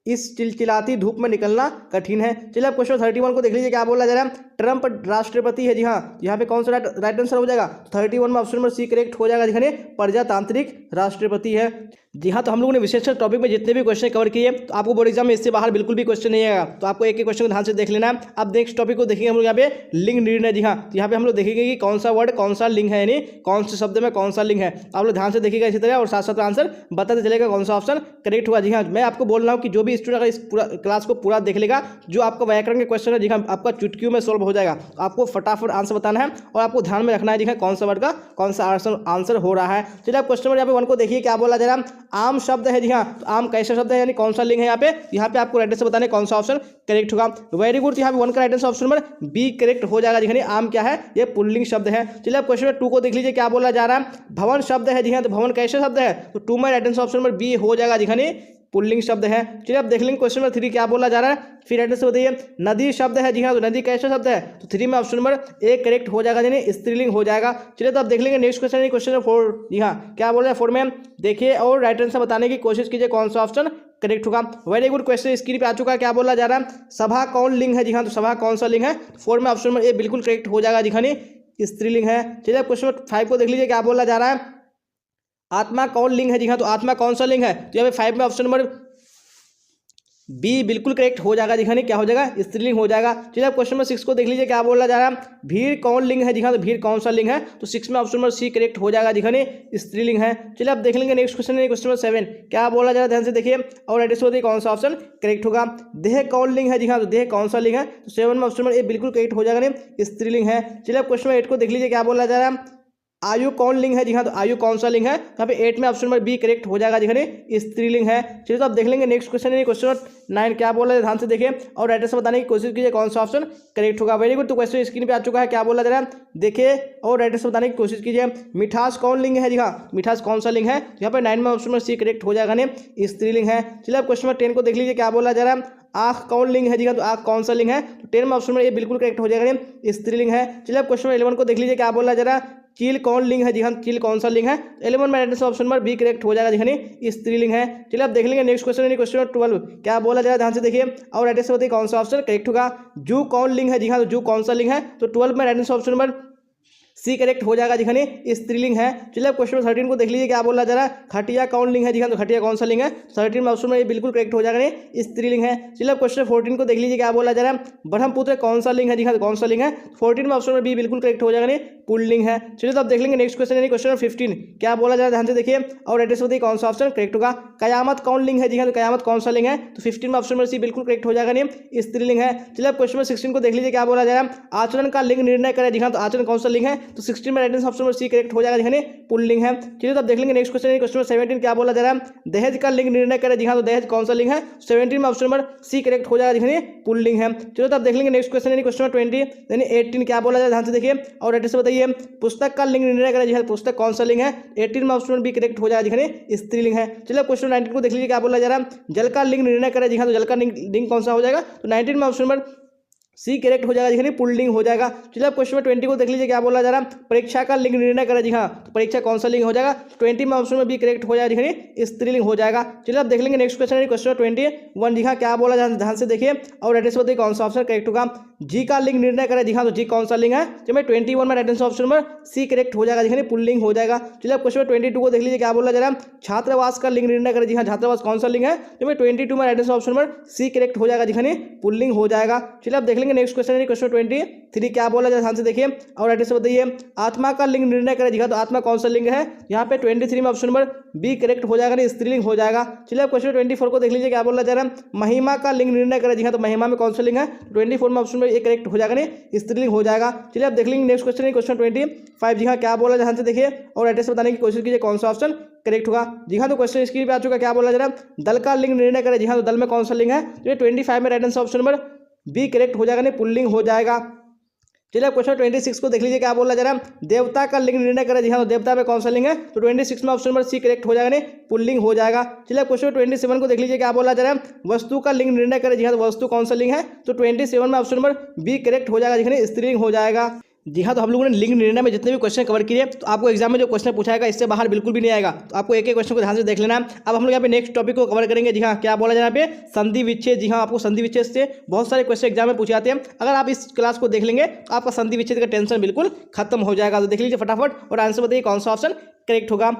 इस चिलचिलाती धूप में निकलना कठिन है। चलिए अब क्वेश्चन 31 को देख लीजिए। क्या बोला जा रहा है, ट्रंप राष्ट्रपति है। जी हाँ, यहाँ पे कौन सा राइट आंसर हो जाएगा। 31 में ऑप्शन नंबर सी करेक्ट हो जाएगा। दिखाने प्रजातांत्रिक राष्ट्रपति है। जी हाँ, तो हम लोगों ने विशेषकर टॉपिक में जितने भी क्वेश्चन कवर किए, तो आपको बोर्ड एग्जाम में इससे बाहर बिल्कुल भी क्वेश्चन नहीं आएगा। तो आपको एक एक क्वेश्चन को ध्यान से देख लेना है। अब नेक्स्ट टॉपिक को देखेंगे हम लोग यहाँ पे लिंग निर्णय। जी हाँ, तो यहाँ पे हम लोग देखेंगे कि कौन सा वर्ड कौन सा लिंग है, यानी कौन से शब्द में कौन सा लिंग है। आप लोग ध्यान से देखिएगा इसी तरह और साथ साथ आंसर बताते चलेगा कौन सा ऑप्शन करेक्ट हुआ। जी हाँ, मैं आपको बोल रहा हूँ कि जो भी स्टूडेंट अगर इस पूरा क्लास को पूरा देख लेगा, जो आपका व्याकरण के क्वेश्चन है जी हाँ आपका चुटकियों में सोल्व हो जाएगा। आपको फटाफट आंसर बताना है और आपको ध्यान में रखना है जी हाँ कौन सा वर्ड का कौन सा आंसर हो रहा है। चलिए आप क्वेश्चन नंबर यहाँ पे 1 को देखिए। क्या बोला जा रहा है, आम शब्द है। जी हाँ, तो आम कैसा शब्द है, यानी कौन सा लिंग है। यहाँ पे आपको राइट आंसर बताने कौन सा ऑप्शन करेक्ट होगा। Very good. यहाँ पे 1 का right answer option number B correct हो जाएगा। देखिए आम क्या है, ये पुल्लिंग शब्द है। चलिए आप क्वेश्चन नंबर 2 को देख लीजिए। क्या बोला जा रहा है, भवन शब्द है। जी हाँ, तो भवन कैसे शब्द है, तो 2 में right answer option number B हो जाएगा। दिखाने पुल्लिंग शब्द है। चलिए आप देख लेंगे क्वेश्चन नंबर 3 क्या बोला जा रहा है, फिर राइट आंसर बताइए। नदी शब्द है। जी हाँ, तो नदी कैसा शब्द है, तो 3 में ऑप्शन नंबर ए करेक्ट हो जाएगा, यानी स्त्रीलिंग हो जाएगा। चलिए तो आप देख लेंगे नेक्स्ट क्वेश्चन, क्वेश्चन नंबर 4। जी हाँ, क्या बोल रहे हैं 4 में देखिए और राइट आंसर बताने की कोशिश कीजिए कौन सा ऑप्शन करेक्ट होगा। Very good. क्वेश्चन स्क्रीन पे आ चुका है। क्या बोला जा रहा है, सभा कौन लिंग है। जी हाँ, तो सभा कौन सा लिंग है, 4 में ऑप्शन नंबर ए बिल्कुल करेक्ट हो जाएगा। दिखाने स्त्रीलिंग है। चलिए क्वेश्चन नंबर 5 को देख लीजिए। क्या बोला जा रहा है, आत्मा कौन लिंग है। जी हाँ, तो आत्मा कौन सा लिंग है, तो यहाँ पे 5 में ऑप्शन नंबर बी बिल्कुल करेक्ट हो जाएगा जी हाँ, क्या हो जाएगा, स्त्रीलिंग हो जाएगा। चलिए आप क्वेश्चन नंबर 6 को देख लीजिए, क्या बोला जा रहा है, भीड़ कौन लिंग है जी हाँ, तो भीड़ कौन सा लिंग है, तो 6 में ऑप्शन नंबर सी करेक्ट हो जाएगा जी हाँ, स्त्रीलिंग है। चलिए आप देख लेंगे नेक्स्ट क्वेश्चन है, क्वेश्चन नंबर 7 क्या बोला जा रहा है, ध्यान से देखिए और एड्रेस होती है कौन सा ऑप्शन करेक्ट होगा। देह कौन लिंग है जी हाँ, तो देह कौन सा लिंग है, तो 7 में ऑप्शन नंबर ए बिल्कुल करेक्ट हो जाएगा, स्त्रीलिंग है। चलिए आप क्वेश्चन नंबर 8 को देख लीजिए, क्या बोला जा रहा है, आयु कौन लिंग है जी हाँ, तो आयु कौन सा लिंग है, यहाँ पे 8 में ऑप्शन नंबर बी करेक्ट हो जाएगा जी हाँ, स्त्रीलिंग है। चलिए तो आप देख लेंगे नेक्स्ट क्वेश्चन है, क्वेश्चन नंबर 9 क्या बोला है, ध्यान से देखिए और एड्रेस बताने की कोशिश कीजिए कौन सा ऑप्शन करेक्ट होगा। वेरी गुड, तो क्वेश्चन स्क्रीन पे आ चुका है, क्या बोला जा रहा है, देखिए और एड्रेस बताने की कोशिश कीजिए। मिठास कौन लिंग है जी हाँ, मिठास कौन सा लिंग है, यहाँ पे 9 में ऑप्शन नंबर सी करेक्ट हो जाएगा, स्त्रीलिंग है। चलिए आप क्वेश्चन नंबर 10 को देख लीजिए, क्या बोला जा रहा है, आँख कौन लिंग है जी हाँ, तो आँख कौन सा लिंग है, तो 10 में ऑप्शन नंबर ए बिल्कुल करेक्ट हो जाएगा, स्त्रीलिंग है। चलिए आप क्वेश्चन नंबर 11 को देख लीजिए, क्या बोला जा रहा है, चील कौन लिंग है जी हाँ, चील कौन सा लिंग है, 11 में address option number B correct हो जाएगा जी हाँ, स्त्रीलिंग है। चलिए आप देख लेंगे नेक्स्ट क्वेश्चन है, क्वेश्चन नंबर 12 क्या बोला जा रहा है, ध्यान से देखिए और एड्रेस बताइए कौन सा ऑप्शन करेक्ट होगा। जू कौन लिंग है जी हाँ, तो जू कौन सा लिंग है, तो 12 में address option number C correct हो जाएगा जी हाँ, स्त्रीलिंग है। चलिए आप क्वेश्चन 13 को देख लीजिए, क्या बोला जा रहा है, खटिया कौन लिंग है जी हाँ, तो खटिया कौन सा लिंग है, 13 में ऑप्शन में ये बिल्कुल करेक्ट हो जाएगा, स्त्रीलिंग है। चलिए आप क्वेश्चन 14 को देख लीजिए, क्या बोला जा रहा है, ब्रह्मपुत्र कौन सा लिंग है जी हाँ, तो कौन सा लिंग है, 14 में ऑप्शन में बी बिल्कुल करेक्ट हो जाएगा, पुल्लिंग है। चलिए तो आप देख लेंगे नेक्स्ट क्वेश्चन है, क्वेश्चन 15 क्या बोला जा रहा है, ध्यान से देखिए और एड्रेस बताइए कौन सा ऑप्शन करेक्ट होगा। कयामत कौन लिंग है जी हाँ, तो कयामत कौन सा लिंग है, तो 15 में ऑप्शन में सी बिल्कुल करेक्ट हो जाएगा, स्त्रीलिंग है। चलिए आप क्वेश्चन 16 को देख लीजिए, क्या बोला जा रहा है, आचरण का लिंग निर्णय करे जी हाँ, तो आचरण कौन सा लिंग है, तो 16 में एड्रेस ऑप्शन में सी करेक्ट हो जाएगा, पुल्लिंग है। चलिए तो आप देख लेंगे नेक्स्ट क्वेश्चन है, क्वेश्चन 17 क्या बोला जा रहा है, दहेज का लिंग निर्णय करे जी हाँ, तो दहेज कौन सा लिंग है, 17 में ऑप्शन नंबर सी करेक्ट हो जाएगा जी हाँ, पुल्लिंग है। चलो तो आप देख लेंगे नेक्स्ट क्वेश्चन है, क्वेश्चन 20 यानी 18 क्या बोला जा रहा है, ध्यान से देखिए और एड्रेस बताइए। पुस्तक का लिंग निर्णय करे जी हाँ, पुस्तक कौन सा लिंग है, 18 में ऑप्शन बी करेक्ट हो जाएगा जी हाँ, स्त्रीलिंग है। चलिए क्वेश्चन 19 को देख लीजिए, क्या बोला जा रहा है, जल का लिंग निर्णय करे जी हाँ, तो जल का लिंग कौन सा हो जाएगा, तो 19 में ऑप्शन नंबर सी करेक्ट हो जाएगा जी हाँ, पुल्लिंग हो जाएगा। चलिए आप क्वेश्चन 20 को देख लीजिए, क्या बोला जा रहा है, परीक्षा का लिंग निर्णय करे जी हाँ, तो परीक्षा कौन सा लिंग हो जाएगा, 20 में ऑप्शन में बी करेक्ट हो जाएगा जी हाँ, स्त्रीलिंग हो जाएगा। चलिए आप देख लेंगे नेक्स्ट क्वेश्चन है, क्वेश्चन 21 जी हाँ, क्या बोला जा रहा है, ध्यान से देखिए और एड्रेस बताइए कौन सा ऑप्शन करेक्ट होगा। जी का लिंग निर्णय करे जी हाँ, तो जी कौन सा लिंग है, तो मैं 21 में address option number C correct हो जाएगा जी हाँ, पुल्लिंग हो जाएगा। चलिए आप क्वेश्चन 22 को देख लीजिए, क्या बोला जा रहा है, छात्रावास का लिंग निर्णय करे जी हाँ, छात्रावास कौन सा लिंग है, तो मैं 22 में address option number C correct हो जाएगा जी हाँ, पुल्लिंग हो जाएगा। चलिए आप देख लेंगे नेक्स्ट क्वेश्चन है, क्वेश्चन 23 क्या बोला जाए, ध्यान से देखिए और एड्रेस बताइए। आत्मा का लिंग निर्णय करे जी हाँ, तो आत्मा कौन सा लिंग है, यहाँ पे 23 में ऑप्शन नंबर बी करेक्ट हो जाएगा, स्त्रीलिंग हो जाएगा। चलिए आप क्वेश्चन 24 को देख लीजिए, क्या बोला जा रहा है, महिमा का लिंग निर्णय करे जी हाँ, तो महिमा में कौन सा लिंग है, 24 में ऑप्शन नंबर ए करेक्ट हो जाएगा, स्त्रीलिंग हो जाएगा। चलिए आप देख लेंगे नेक्स्ट क्वेश्चन है, क्वेश्चन 25 जी हाँ, क्या बोला, ध्यान से देखिए और एड्रेस बताने की कोशिश कीजिए कौन सा ऑप्शन करेक्ट होगा। जी हाँ, तो क्वेश्चन स्क्रीन पे आ चुका, क्या बोला जा रहा है, दल का लिंग निर्णय करे जी हाँ, तो दल में कौन सा लिंग है, तो ये 25 में right answer option number B correct हो जाएगा, पुल्लिंग हो जाएगा। चलिए क्वेश्चन 26 को देख लीजिए, क्या बोला जा रहा है, देवता का लिंग निर्णय करे जी हाँ, तो देवता में कौन सा लिंग है, तो 26 में ऑप्शन नंबर सी करेक्ट हो जाएगा, पुल्लिंग हो जाएगा। चलिए क्वेश्चन 27 को देख लीजिए, क्या बोला जा रहा है, वस्तु का लिंग निर्णय करे जी हाँ, तो वस्तु कौन सा लिंग है, तो 27 में ऑप्शन नंबर बी करेक्ट हो जाएगा जी हाँ, स्त्रीलिंग हो जाएगा। जी हाँ, तो हम लोगों ने लिंग निर्णय में जितने भी क्वेश्चन कवर किए, तो आपको एग्जाम में जो क्वेश्चन पूछाएगा इससे बाहर बिल्कुल भी नहीं आएगा, तो आपको एक एक क्वेश्चन को ध्यान से देख लेना है। अब हम लोग यहाँ पे नेक्स्ट टॉपिक को कवर करेंगे। जी हाँ, क्या बोला जा रहा है यहाँ पे, संधि विच्छेद। जी हाँ, आपको संधि विच्छेद से बहुत सारे क्वेश्चन एग्जाम में पूछे जाते हैं। अगर आप इस क्लास को देख लेंगे तो आपका संधि विच्छेद का टेंशन बिल्कुल खत्म हो जाएगा। तो देख लीजिए फटाफट और आंसर बताइए कौन सा ऑप्शन करेक्ट होगा।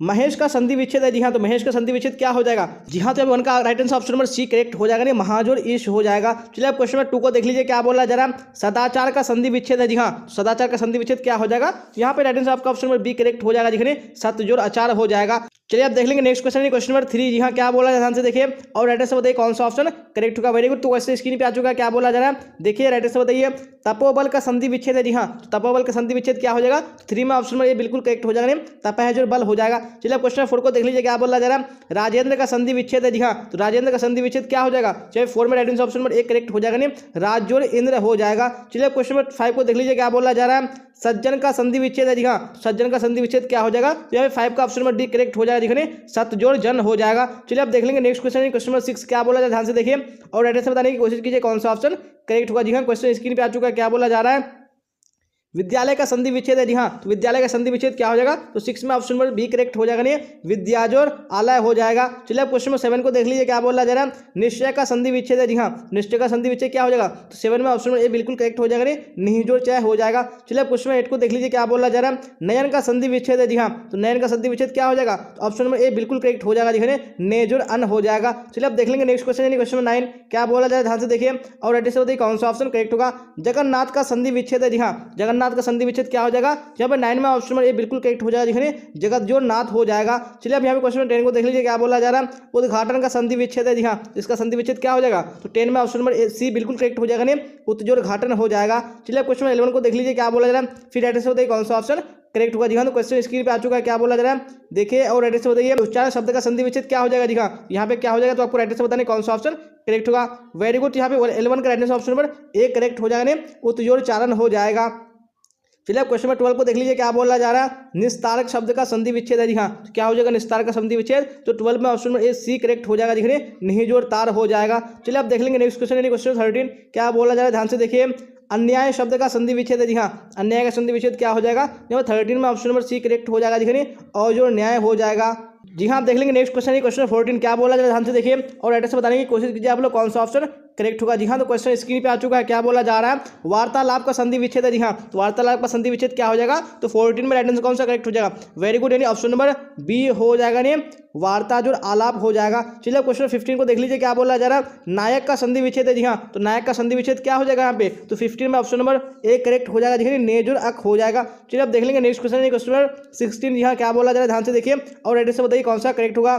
महेश का संधि विच्छेद है। जी हाँ, तो महेश का संधि विच्छेद क्या हो जाएगा। जी हाँ, तो अब उनका right answer option number C correct हो जाएगा, नहीं महाजोर ईश हो जाएगा। चलिए अब क्वेश्चन नंबर 2 को देख लीजिए, क्या बोला जा रहा है, सदाचार का संधि विच्छेद है। जी हाँ, सदाचार का संधि विच्छेद क्या हो जाएगा, यहाँ पे राइट आंसर आपका ऑप्शन नंबर बी करेक्ट हो जाएगा, देखिए सतजोर आचार हो जाएगा। चलिए आप देख लेंगे नेक्स्ट क्वेश्चन है, क्वेश्चन नंबर 3। जी हाँ, क्या बोला ध्यान से देखिए और राइट आंसर बताइए कौन सा ऑप्शन करेक्ट होगा। वेरी गुड, तो वैसे स्क्रीन पे आ चुका है, क्या बोला जा रहा है, देखिए राइट आंसर बताइए। तपोबल का संधि विच्छेद है। जी हाँ, तो तपोबल का संधि विच्छेद क्या हो जाएगा, 3 में ऑप्शन में ये बिल्कुल करेक्ट हो जाएगा, तपहजुर बल हो जाएगा। चलिए आप क्वेश्चन 4 को देख लीजिए, क्या बोला जा रहा है, राजेंद्र का संधि विच्छेद है। जी हाँ, तो राजेंद्र का संधि विच्छेद क्या हो जाएगा, चलिए 4 में राइट आंसर ऑप्शन नंबर एक करेक्ट हो जाएगा, राजोर इंद्र हो जाएगा। चलिए क्वेश्चन नंबर 5 को देख लीजिए, क्या बोला जा रहा है, सज्जन का संधि विच्छेद है। जी हाँ, सज्जन का संधि विच्छेद क्या हो जाएगा, तो यहाँ पे 5 का ऑप्शन नंबर डी करेक्ट हो जाएगा, दिखने सतजोड़ जन हो जाएगा। चलिए आप देख लेंगे नेक्स्ट क्वेश्चन है, क्वेश्चन नंबर 6 क्या बोला जाए, ध्यान से देखिए और एड्रेस बताने की कोशिश कीजिए कौन सा ऑप्शन करेक्ट होगा। जी हाँ, क्वेश्चन स्क्रीन पे आ चुका है, क्या बोला जा रहा है, विद्यालय का संधि विच्छेद है जी हाँ, तो विद्यालय का संधि विच्छेद क्या हो जाएगा, तो 6 में ऑप्शन नंबर बी करेक्ट हो जाएगा। नहीं विद्याजोर आलय हो जाएगा। चलिए अब क्वेश्चन नंबर 7 को देख लीजिए क्या बोला जा रहा है, निश्चय का संधि विच्छेद है जी हाँ, निश्चय का संधि विच्छेद क्या हो जाएगा, तो 7 में ऑप्शन नंबर ए बिल्कुल करेक्ट हो जाएगा। नहीं निहिजोर चय हो जाएगा। चलिए अब क्वेश्चन नंबर 8 को देख लीजिए क्या बोला जा रहा है, नयन का संधि विच्छेद है जी हाँ, तो नयन का संधि विच्छेद क्या हो जाएगा, तो ऑप्शन नंबर ए बिल्कुल करेक्ट हो जाएगा। देखिए नेजुर अन हो जाएगा। चलिए अब देख लेंगे नेक्स्ट क्वेश्चन यानी क्वेश्चन नंबर 9 क्या बोला जा रहा है, ध्यान से देखिए और एडिट से बताइए कौन सा ऑप्शन करेक्ट होगा। जगन्नाथ का संधि विच्छेद है जी हाँ, जगन्नाथ का संधि विच्छेद क्या हो जाएगा, यहाँ पर 9 में ऑप्शन नंबर ए बिल्कुल करेक्ट हो जाएगा। देखिए जगतजोर नाथ हो जाएगा। चलिए अब यहाँ पे क्वेश्चन नंबर 10 को देख लीजिए क्या बोला जा रहा है, उद्घाटन का संधि विच्छेद है जी हाँ, इसका संधि विच्छेद क्या हो जाएगा, तो 10 में ऑप्शन नंबर ए सी बिल्कुल करेक्ट हो जाएगा। नहीं उत्तजोर घाटन हो जाएगा। चलिए क्वेश्चन नंबर 11 को देख लीजिए क्या बोला जा रहा है, फिर एडिट से बताइए कौन सा ऑप्शन करेक्ट होगा। जी हाँ, तो क्वेश्चन स्क्रीन पे आ चुका है क्या बोला जा रहा है, देखिए और एडिट से बताइए उच्चारण शब्द का संधि विच्छेद क्या हो जाएगा। जी हाँ, यहाँ पे क्या हो जाएगा, तो आपको एडिट से बताने कौन सा ऑप्शन करेक्ट होगा। वेरी गुड, यहाँ पे 11 का edit option number A correct हो जाएगा। उत्तजोर चारण हो जाएगा। चलिए क्वेश्चन नंबर 12 को देख लीजिए क्या बोला जा रहा है, निस्तारक शब्द का संधि विच्छेद है जी हाँ, तो क्या हो जाएगा निस्तारक का संधि विच्छेद, तो 12 में option number A C correct हो जाएगा। दिख रहे निहिजोर तार हो जाएगा। चलिए अब देख लेंगे नेक्स्ट क्वेश्चन यानी क्वेश्चन 13 क्या बोला जा रहा है, ध्यान से देखिए अन्याय शब्द का संधि विच्छेद है जी हाँ, अन्याय का संधि विच्छेद क्या हो जाएगा, यहाँ 13 में ऑप्शन नंबर सी करेक्ट हो जाएगा। दिखिए और जो न्याय हो जाएगा। जी हाँ, आप देख लेंगे नेक्स्ट क्वेश्चन क्वेश्चन 14 क्या बोला जा रहा है, ध्यान से देखिए और एड्रेस बताने की कोशिश कीजिए आप लोग कौन सा ऑप्शन करेक्ट होगा। जी हाँ, तो क्वेश्चन स्क्रीन पे आ चुका है क्या बोला जा रहा है, वार्तालाप का संधि विच्छेद है जी हाँ, तो वार्तालाप का संधि विच्छेद क्या हो जाएगा, तो 14 में राइट आंसर कौन सा करेक्ट हो जाएगा, वेरी गुड यानी ऑप्शन नंबर बी हो जाएगा। नहीं वार्ता जो आलाप हो जाएगा। चलिए क्वेश्चन 15 को देख लीजिए क्या बोला जा रहा है, नायक का संधि विच्छेद है जी हाँ, तो नायक का संधि विच्छेद क्या हो जाएगा यहाँ पे, तो 15 में ऑप्शन नंबर ए करेक्ट हो जाएगा। देखिए नेजुर अक हो जाएगा। चलिए अब देख लेंगे नेक्स्ट क्वेश्चन क्वेश्चन नंबर 16 यहाँ क्या बोला जा रहा है, ध्यान से देखिए और एड्रेस से बताइए कौन सा करेक्ट होगा।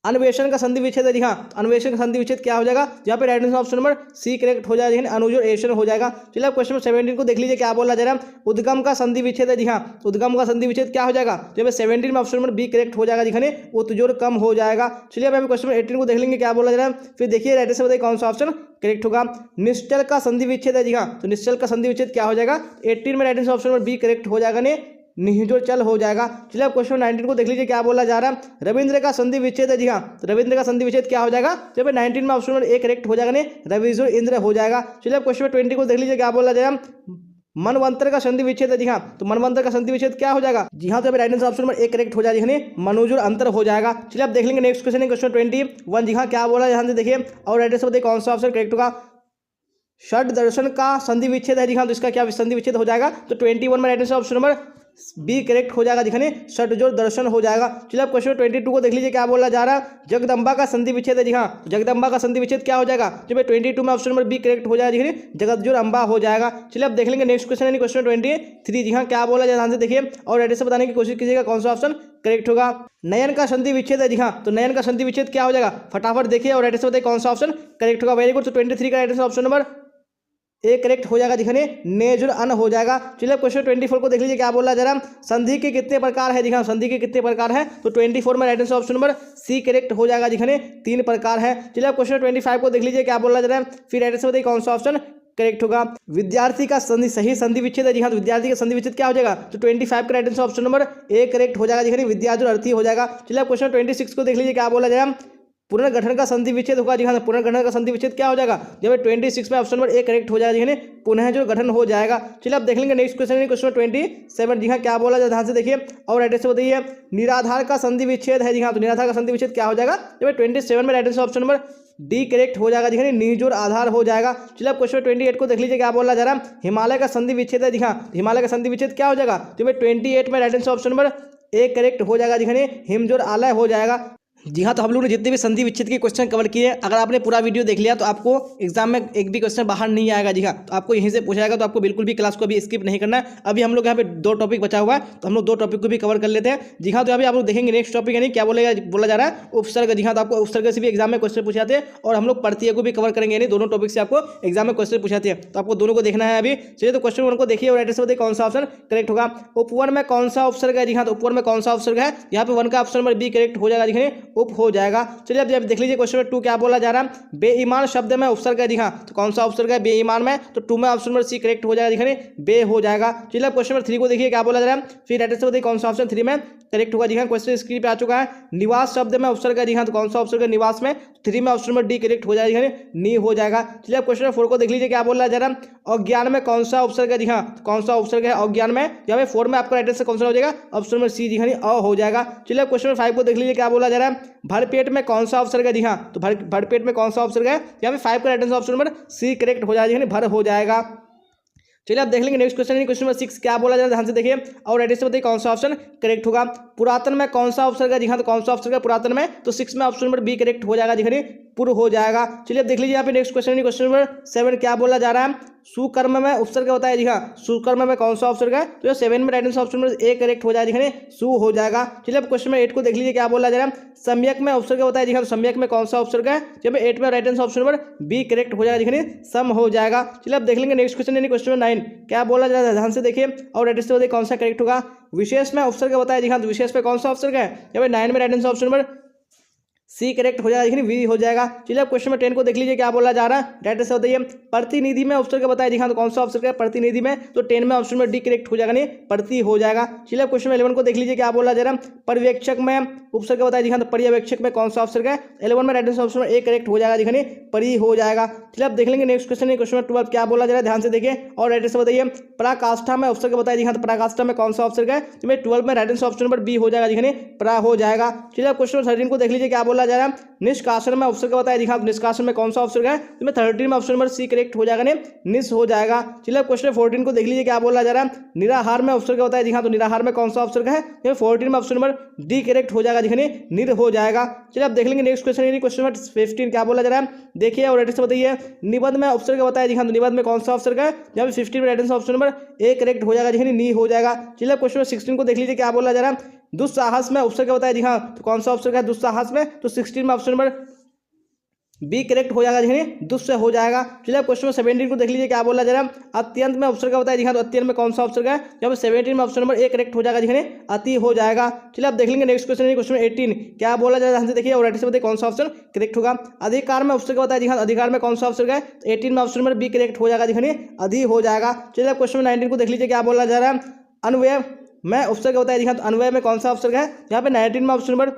अन्वेषण का संधि विच्छेद है जी हाँ, अन्वेषण का संधि विच्छेद क्या हो जाएगा, यहाँ पे right answer option number C correct हो जाएगा। अनुजोर एशन हो जाएगा। चलिए अब क्वेश्चन 17 को देख लीजिए क्या बोला जा रहा है, उद्गम का संधि विच्छेद है जी हाँ, उद्गम का संधि विच्छेद क्या हो जाएगा, यहाँ पे 17 में ऑप्शन नंबर बी करेक्ट हो जाएगा। दिखाने उत्जोर कम हो जाएगा। चलिए अब क्वेश्चन 18 को देख लेंगे क्या बोला जा रहा है, फिर देखिए राइट से बताइए कौन सा ऑप्शन करेक्ट होगा। निश्चल का संधि विच्छेद है जी हाँ, तो निश्चल का संधि विच्छेद क्या हो जाएगा, 18 में right answer option number B correct हो जाएगा। ने निहिजोर चल हो जाएगा। चलिए अब क्वेश्चन 19 को देख लीजिए क्या बोला जा रहा है, रविंद्र का संधि विच्छेद है जी हाँ, तो रविंद्र का संधि विच्छेद क्या हो जाएगा, जब 19 में ऑप्शन नंबर ए करेक्ट हो जाएगा। ने रविजोर इंद्र हो जाएगा। चलिए अब क्वेश्चन 20 को देख लीजिए क्या बोला जा रहा है, मनवंतर का संधि विच्छेद है जी हाँ, तो मनवंतर का संधि विच्छेद क्या हो जाएगा, जी हाँ, तो right answer option number A correct हो जाएगा। मनुजुर अंतर हो जाएगा। चलिए अब देख लेंगे नेक्स्ट क्वेश्चन क्वेश्चन 21 जी हाँ क्या बोला यहाँ से देखिए और राइट से बताइए कौन सा ऑप्शन करेक्ट होगा। षड दर्शन का संधि विच्छेद है जी हाँ, तो इसका क्या संधि विच्छेद हो जाएगा, तो 21 में right answer option number B correct हो जाएगा। दिखाने षडजोड़ दर्शन हो जाएगा। चलिए अब क्वेश्चन 22 को देख लीजिए क्या बोला जा रहा है, जगदम्बा का संधि विच्छेद है जी हाँ, जगदम्बा का संधि विच्छेद क्या हो जाएगा, जब 22 में ऑप्शन नंबर बी करेक्ट हो जाएगा। दिखाने जगतजोड़ अंबा हो जाएगा। चलिए अब देख लेंगे नेक्स्ट क्वेश्चन यानी क्वेश्चन 23 जी हाँ क्या बोला जाए, ध्यान से देखिए और एड्रेस से बताने की कोशिश कीजिएगा कौन सा ऑप्शन करेक्ट होगा। नयन का संधि विच्छेद है जी हाँ, तो नयन का संधि विच्छेद क्या हो जाएगा, फटाफट देखिए और एड्रेस से बताइए कौन सा ऑप्शन करेक्ट होगा। वेरी गुड, तो 23 का address option number A correct हो जाएगा। दिखाने नेजुर अन हो जाएगा। चलिए क्वेश्चन 24 को देख लीजिए क्या बोला जा रहा है, संधि के कितने प्रकार है। दिखा संधि के कितने प्रकार है, तो 24 में right answer option number C correct हो जाएगा। दिखाने 3 प्रकार है। चलिए क्वेश्चन 25 को देख लीजिए क्या बोला जा रहा है, फिर राइट आंसर बताइए कौन सा ऑप्शन करेक्ट होगा। विद्यार्थी का संधि सही संधि विच्छेद है जी हाँ, तो विद्यार्थी का संधि विच्छेद क्या हो जाएगा, तो 25 का right answer option number A correct हो जाएगा। दिखाने विद्यार्थी अर्थी हो जाएगा। चलिए क्वेश्चन 26 को देख लीजिए क्या बोला जा रहा है, पुनर्गठन का संधि विच्छेद होगा जी हाँ, पुनर्गठन का संधि विच्छेद क्या हो जाएगा, जब 26 में ऑप्शन नंबर ए करेक्ट हो जाएगा। जी पुनः जो गठन हो जाएगा। चलिए अब देख लेंगे नेक्स्ट क्वेश्चन क्वेश्चन 27 जी हाँ क्या बोला जाए, ध्यान से देखिए और राइट से बताइए निराधार का संधि विच्छेद है जी हाँ, तो निराधार का संधि विच्छेद क्या हो जाएगा, जब 27 में right answer option number D correct हो जाएगा। दिखाने निजोर आधार हो जाएगा। चलिए अब क्वेश्चन 28 को देख लीजिए क्या बोला जा रहा है, हिमालय का संधि विच्छेद है जी हाँ, हिमालय का संधि विच्छेद क्या हो जाएगा, जब 28 में right answer option number A correct हो जाएगा। दिखाने हिमजोर आलय हो जाएगा। जी हाँ, तो हम लोगों ने जितने भी संधि विच्छेद के क्वेश्चन कवर किए, अगर आपने पूरा वीडियो देख लिया तो आपको एग्जाम में एक भी क्वेश्चन बाहर नहीं आएगा। जी हाँ, तो आपको यहीं से पूछा जाएगा, तो आपको बिल्कुल भी क्लास को अभी स्किप नहीं करना है। अभी हम लोग यहाँ पे 2 टॉपिक बचा हुआ है, तो हम लोग 2 टॉपिक को भी कवर कर लेते हैं। जी हाँ, तो अभी आप लोग देखेंगे नेक्स्ट टॉपिक यानी क्या बोला जा रहा है, उपसर्ग। जी हाँ, तो आपको उपसर्ग से भी एग्जाम में क्वेश्चन पूछे जाते हैं और हम लोग प्रत्यय को भी कवर करेंगे, यानी दोनों टॉपिक से आपको एग्जाम में क्वेश्चन पूछाते हैं, तो आपको दोनों को देखना है अभी। चलिए तो क्वेश्चन 1 को देखिए और राइट से बताइए कौन सा ऑप्शन करेक्ट होगा। उपवन में कौन सा उपसर्ग है, जी हाँ, तो उपवन में कौन सा उपसर्ग है, यहाँ पे 1 का ऑप्शन नंबर बी करेक्ट हो जाएगा। दिखाने उप हो जाएगा। चलिए अब देख लीजिए क्वेश्चन नंबर 2 क्या बोला जा रहा है। बेईमान शब्द में उपसर्ग है जी हाँ, तो कौन सा उपसर्ग है बेईमान में, तो 2 में ऑप्शन नंबर सी करेक्ट हो जाएगा, दिखाने बे हो जाएगा। चलिए अब क्वेश्चन नंबर 3 को देखिए क्या बोला जा रहा है, फिर राइट से बताइए कौन सा ऑप्शन 3 में करेक्ट होगा जी हाँ। क्वेश्चन स्क्रीन पे आ चुका है। निवास शब्द में उपसर्ग है जी हाँ, तो कौन सा उपसर्ग है निवास में, 3 में ऑप्शन नंबर डी करेक्ट हो जाएगा, नी हो जाएगा। चलिए अब क्वेश्चन नंबर 4 को देख लीजिए क्या बोला जा रहा है। अज्ञान में कौन सा उपसर्ग है जी हाँ, तो कौन सा उपसर्ग है अज्ञान में, यहाँ पे 4 में आपका राइट से कौन सा हो जाएगा ऑप्शन नंबर सी जी हाँ अ हो जाएगा। चलिए अब क्वेश्चन नंबर 5 को देख लीजिए क्या बोला जा रहा है। भरपेट में कौन सा उपसर्ग है जी हाँ, तो भरपेट में कौन सा उपसर्ग है, यहाँ पे 5 का right answer option number C correct हो जाएगा, भर हो जाएगा। चलिए आप देख लेंगे नेक्स्ट क्वेश्चन, क्वेश्चन नंबर 6 क्या बोला जा रहा है ध्यान से देखिए और राइट से बताइए कौन सा ऑप्शन करेक्ट होगा। पुरातन में कौन सा उपसर्ग है जी हाँ, तो कौन सा उपसर्ग है पुरातन में, तो 6 में ऑप्शन नंबर बी करेक्ट हो जाएगा, दिखने पुर हो जाएगा। चलिए अब देख लीजिए यहाँ पे नेक्स्ट क्वेश्चन नंबर 7 क्या बोला जा रहा है। सुकर्म में उपसर्ग होता है जी हाँ, सुकर्म में कौन सा उपसर्ग है, तो 7 में right answer option number A correct हो जाएगा, दिखने सु हो जाएगा। चलिए अब क्वेश्चन नंबर 8 को देख लीजिए क्या बोला जा रहा है। सम्यक में उपसर्ग होता है जी हाँ, सम्यक में कौन सा उपसर्ग है, जब 8 में right answer option number B correct हो जाएगा, दिखने सम हो जाएगा। चलिए अब देख लेंगे नेक्स्ट क्वेश्चन यानी क्वेश्चन नंबर 9 क्या बोला जा रहा है ध्यान से देखिए और राइट से बताइए कौन सा करेक्ट होगा। विशेष में उपसर्ग होता है जी हाँ, तो विशेष में कौन सा उपसर्ग है, जब 9 में right answer option number C correct हो जाएगा, वी हो जाएगा। चलिए अब क्वेश्चन नंबर 10 को देख लीजिए क्या बोला जा रहा है। राइट से बताइए प्रतिनिधि में उपसर्ग बताया जी हाँ, तो कौन सा उपसर्ग है प्रतिनिधि में, तो 10 में ऑप्शन में डी करेक्ट हो जाएगा, नहीं प्रति हो जाएगा। चलिए अब क्वेश्चन नंबर 11 को देख लीजिए क्या बोला जा रहा है। पर्यवेक्षक में उपसर्ग बताया जी हाँ, तो पर्यवेक्षक में कौन सा उपसर्ग है, 11 में right answer option A correct हो जाएगा, दिखने परी हो जाएगा। चलिए अब देख लेंगे नेक्स्ट क्वेश्चन क्वेश्चन नंबर 12 क्या बोला जा रहा है ध्यान से देखिए और राइट से बताइए। पराकाष्ठा में उपसर्ग बताया जी हाँ, तो पराकाष्ठा में कौन सा उपसर्ग है, तो 12 में right answer option number B हो जाएगा, दिखने परा हो जाएगा। चलिए अब क्वेश्चन नंबर 13 को देख लीजिए क्या बोला जा रहा है। निष्कासन में उपसर्ग बताया जी हाँ, तो निष्कासन में कौन सा उपसर्ग है, तो 13 में ऑप्शन नंबर सी करेक्ट हो जाएगा, नहीं निस हो जाएगा। चलिए अब क्वेश्चन 14 को देख लीजिए क्या बोला जा रहा है। निराहार में उपसर्ग बताया जी हाँ, तो निराहार में कौन सा उपसर्ग है, 14 में ऑप्शन नंबर डी करेक्ट हो जाएगा, दिखने निर हो जाएगा। चलिए अब देख लेंगे नेक्स्ट क्वेश्चन क्वेश्चन नंबर 15 क्या बोला जा रहा है देखिए और राइट से बताइए। निबंध में उपसर्ग बताया जी हाँ, तो निबंध में कौन सा उपसर्ग है, जहाँ पे 15 में right answer option number A correct हो जाएगा, दिखने नी हो जाएगा। चलिए क्वेश्चन नंबर 16 को देख लीजिए क्या बोला जा रहा है। दुस्साहस में उपसर्ग बताया जी हाँ, तो कौन सा उपसर्ग है दुस्साहस में, तो 16 में ऑप्शन नंबर बी करेक्ट हो जाएगा, दिखने दुष्य हो जाएगा। चलिए क्वेश्चन नंबर 17 को देख लीजिए क्या बोला जा रहा है। अत्यंत में उपसर्ग बताया जी हाँ, तो अत्यंत में कौन सा उपसर्ग है, जहाँ पे 17 में ऑप्शन नंबर ए करेक्ट हो जाएगा, दिखने अति हो जाएगा। चलिए अब देख लेंगे नेक्स्ट क्वेश्चन क्वेश्चन 18 क्या बोला जा रहा है देखिए और राइट से बताइए कौन सा ऑप्शन करेक्ट होगा। अधिकार में उपसर्ग बताया जी हाँ, अधिकार में कौन सा उपसर्ग है, 18 में ऑप्शन नंबर बी करेक्ट हो जाएगा, दिखने अधि हो जाएगा। चलिए क्वेश्चन नंबर 19 को देख लीजिए क्या बोला जा रहा है। अन्वय में उपसर्ग बताया जी हाँ, तो अन्वय में कौन सा उपसर्ग है, यहाँ पे 19 में ऑप्शन नंबर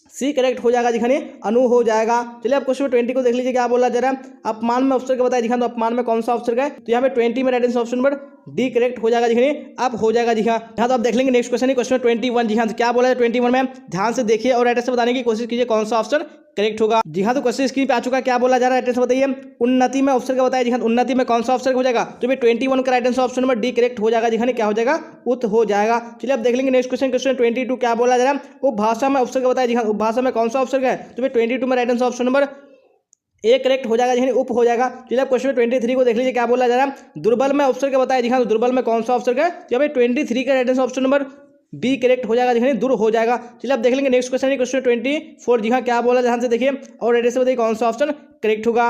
सी करेक्ट हो जाएगा, दिखाने अनु हो जाएगा। चलिए अब क्वेश्चन 20 को देख लीजिए क्या बोला जा रहा है। अपमान में उपसर्ग बताया दिखा, तो अपमान में कौन सा उपसर्ग है, तो यहाँ पे 20 में right answer option number D correct हो जाएगा, दिखने अब हो जाएगा जी हाँ। यहाँ तो आप देख लेंगे नेक्स्ट क्वेश्चन क्वेश्चन 21 जी हाँ, तो क्या बोला है 21 में ध्यान से देखिए और राइट से बताने की कोशिश कीजिए कौन सा ऑप्शन करेक्ट होगा। जी हाँ तो क्वेश्चन स्क्रीन पे आ चुका है, क्या बोला जा रहा है राइट से बताइए। उन्नति में उपसर्ग बताया जी हाँ, उन्नति में कौन सा उपसर्ग हो जाएगा, तो 21 का right answer option number D correct हो जाएगा, दिखाने क्या हो जाएगा उत हो जाएगा। चलिए अब देख लेंगे नेक्स्ट क्वेश्चन क्वेश्चन 22 क्या बोला जा रहा है। उपभाषा में उपसर्ग बताया जी हाँ, उपभाषा में कौन सा उपसर्ग है, तो 22 में right answer option number A correct हो जाएगा, यानी उप हो जाएगा। चलिए अब क्वेश्चन 23 को देख लीजिए क्या बोला जा रहा है। दुर्बल में उपसर्ग बताया जी हाँ, तो दुर्बल में कौन सा उपसर्ग है, जब 23 का right answer option number B correct हो जाएगा, दिखने दूर हो जाएगा। चलिए अब देख लेंगे नेक्स्ट क्वेश्चन क्वेश्चन 24 जी हाँ, क्या बोला ध्यान से देखिए और राइट से बताइए कौन सा ऑप्शन करेक्ट होगा।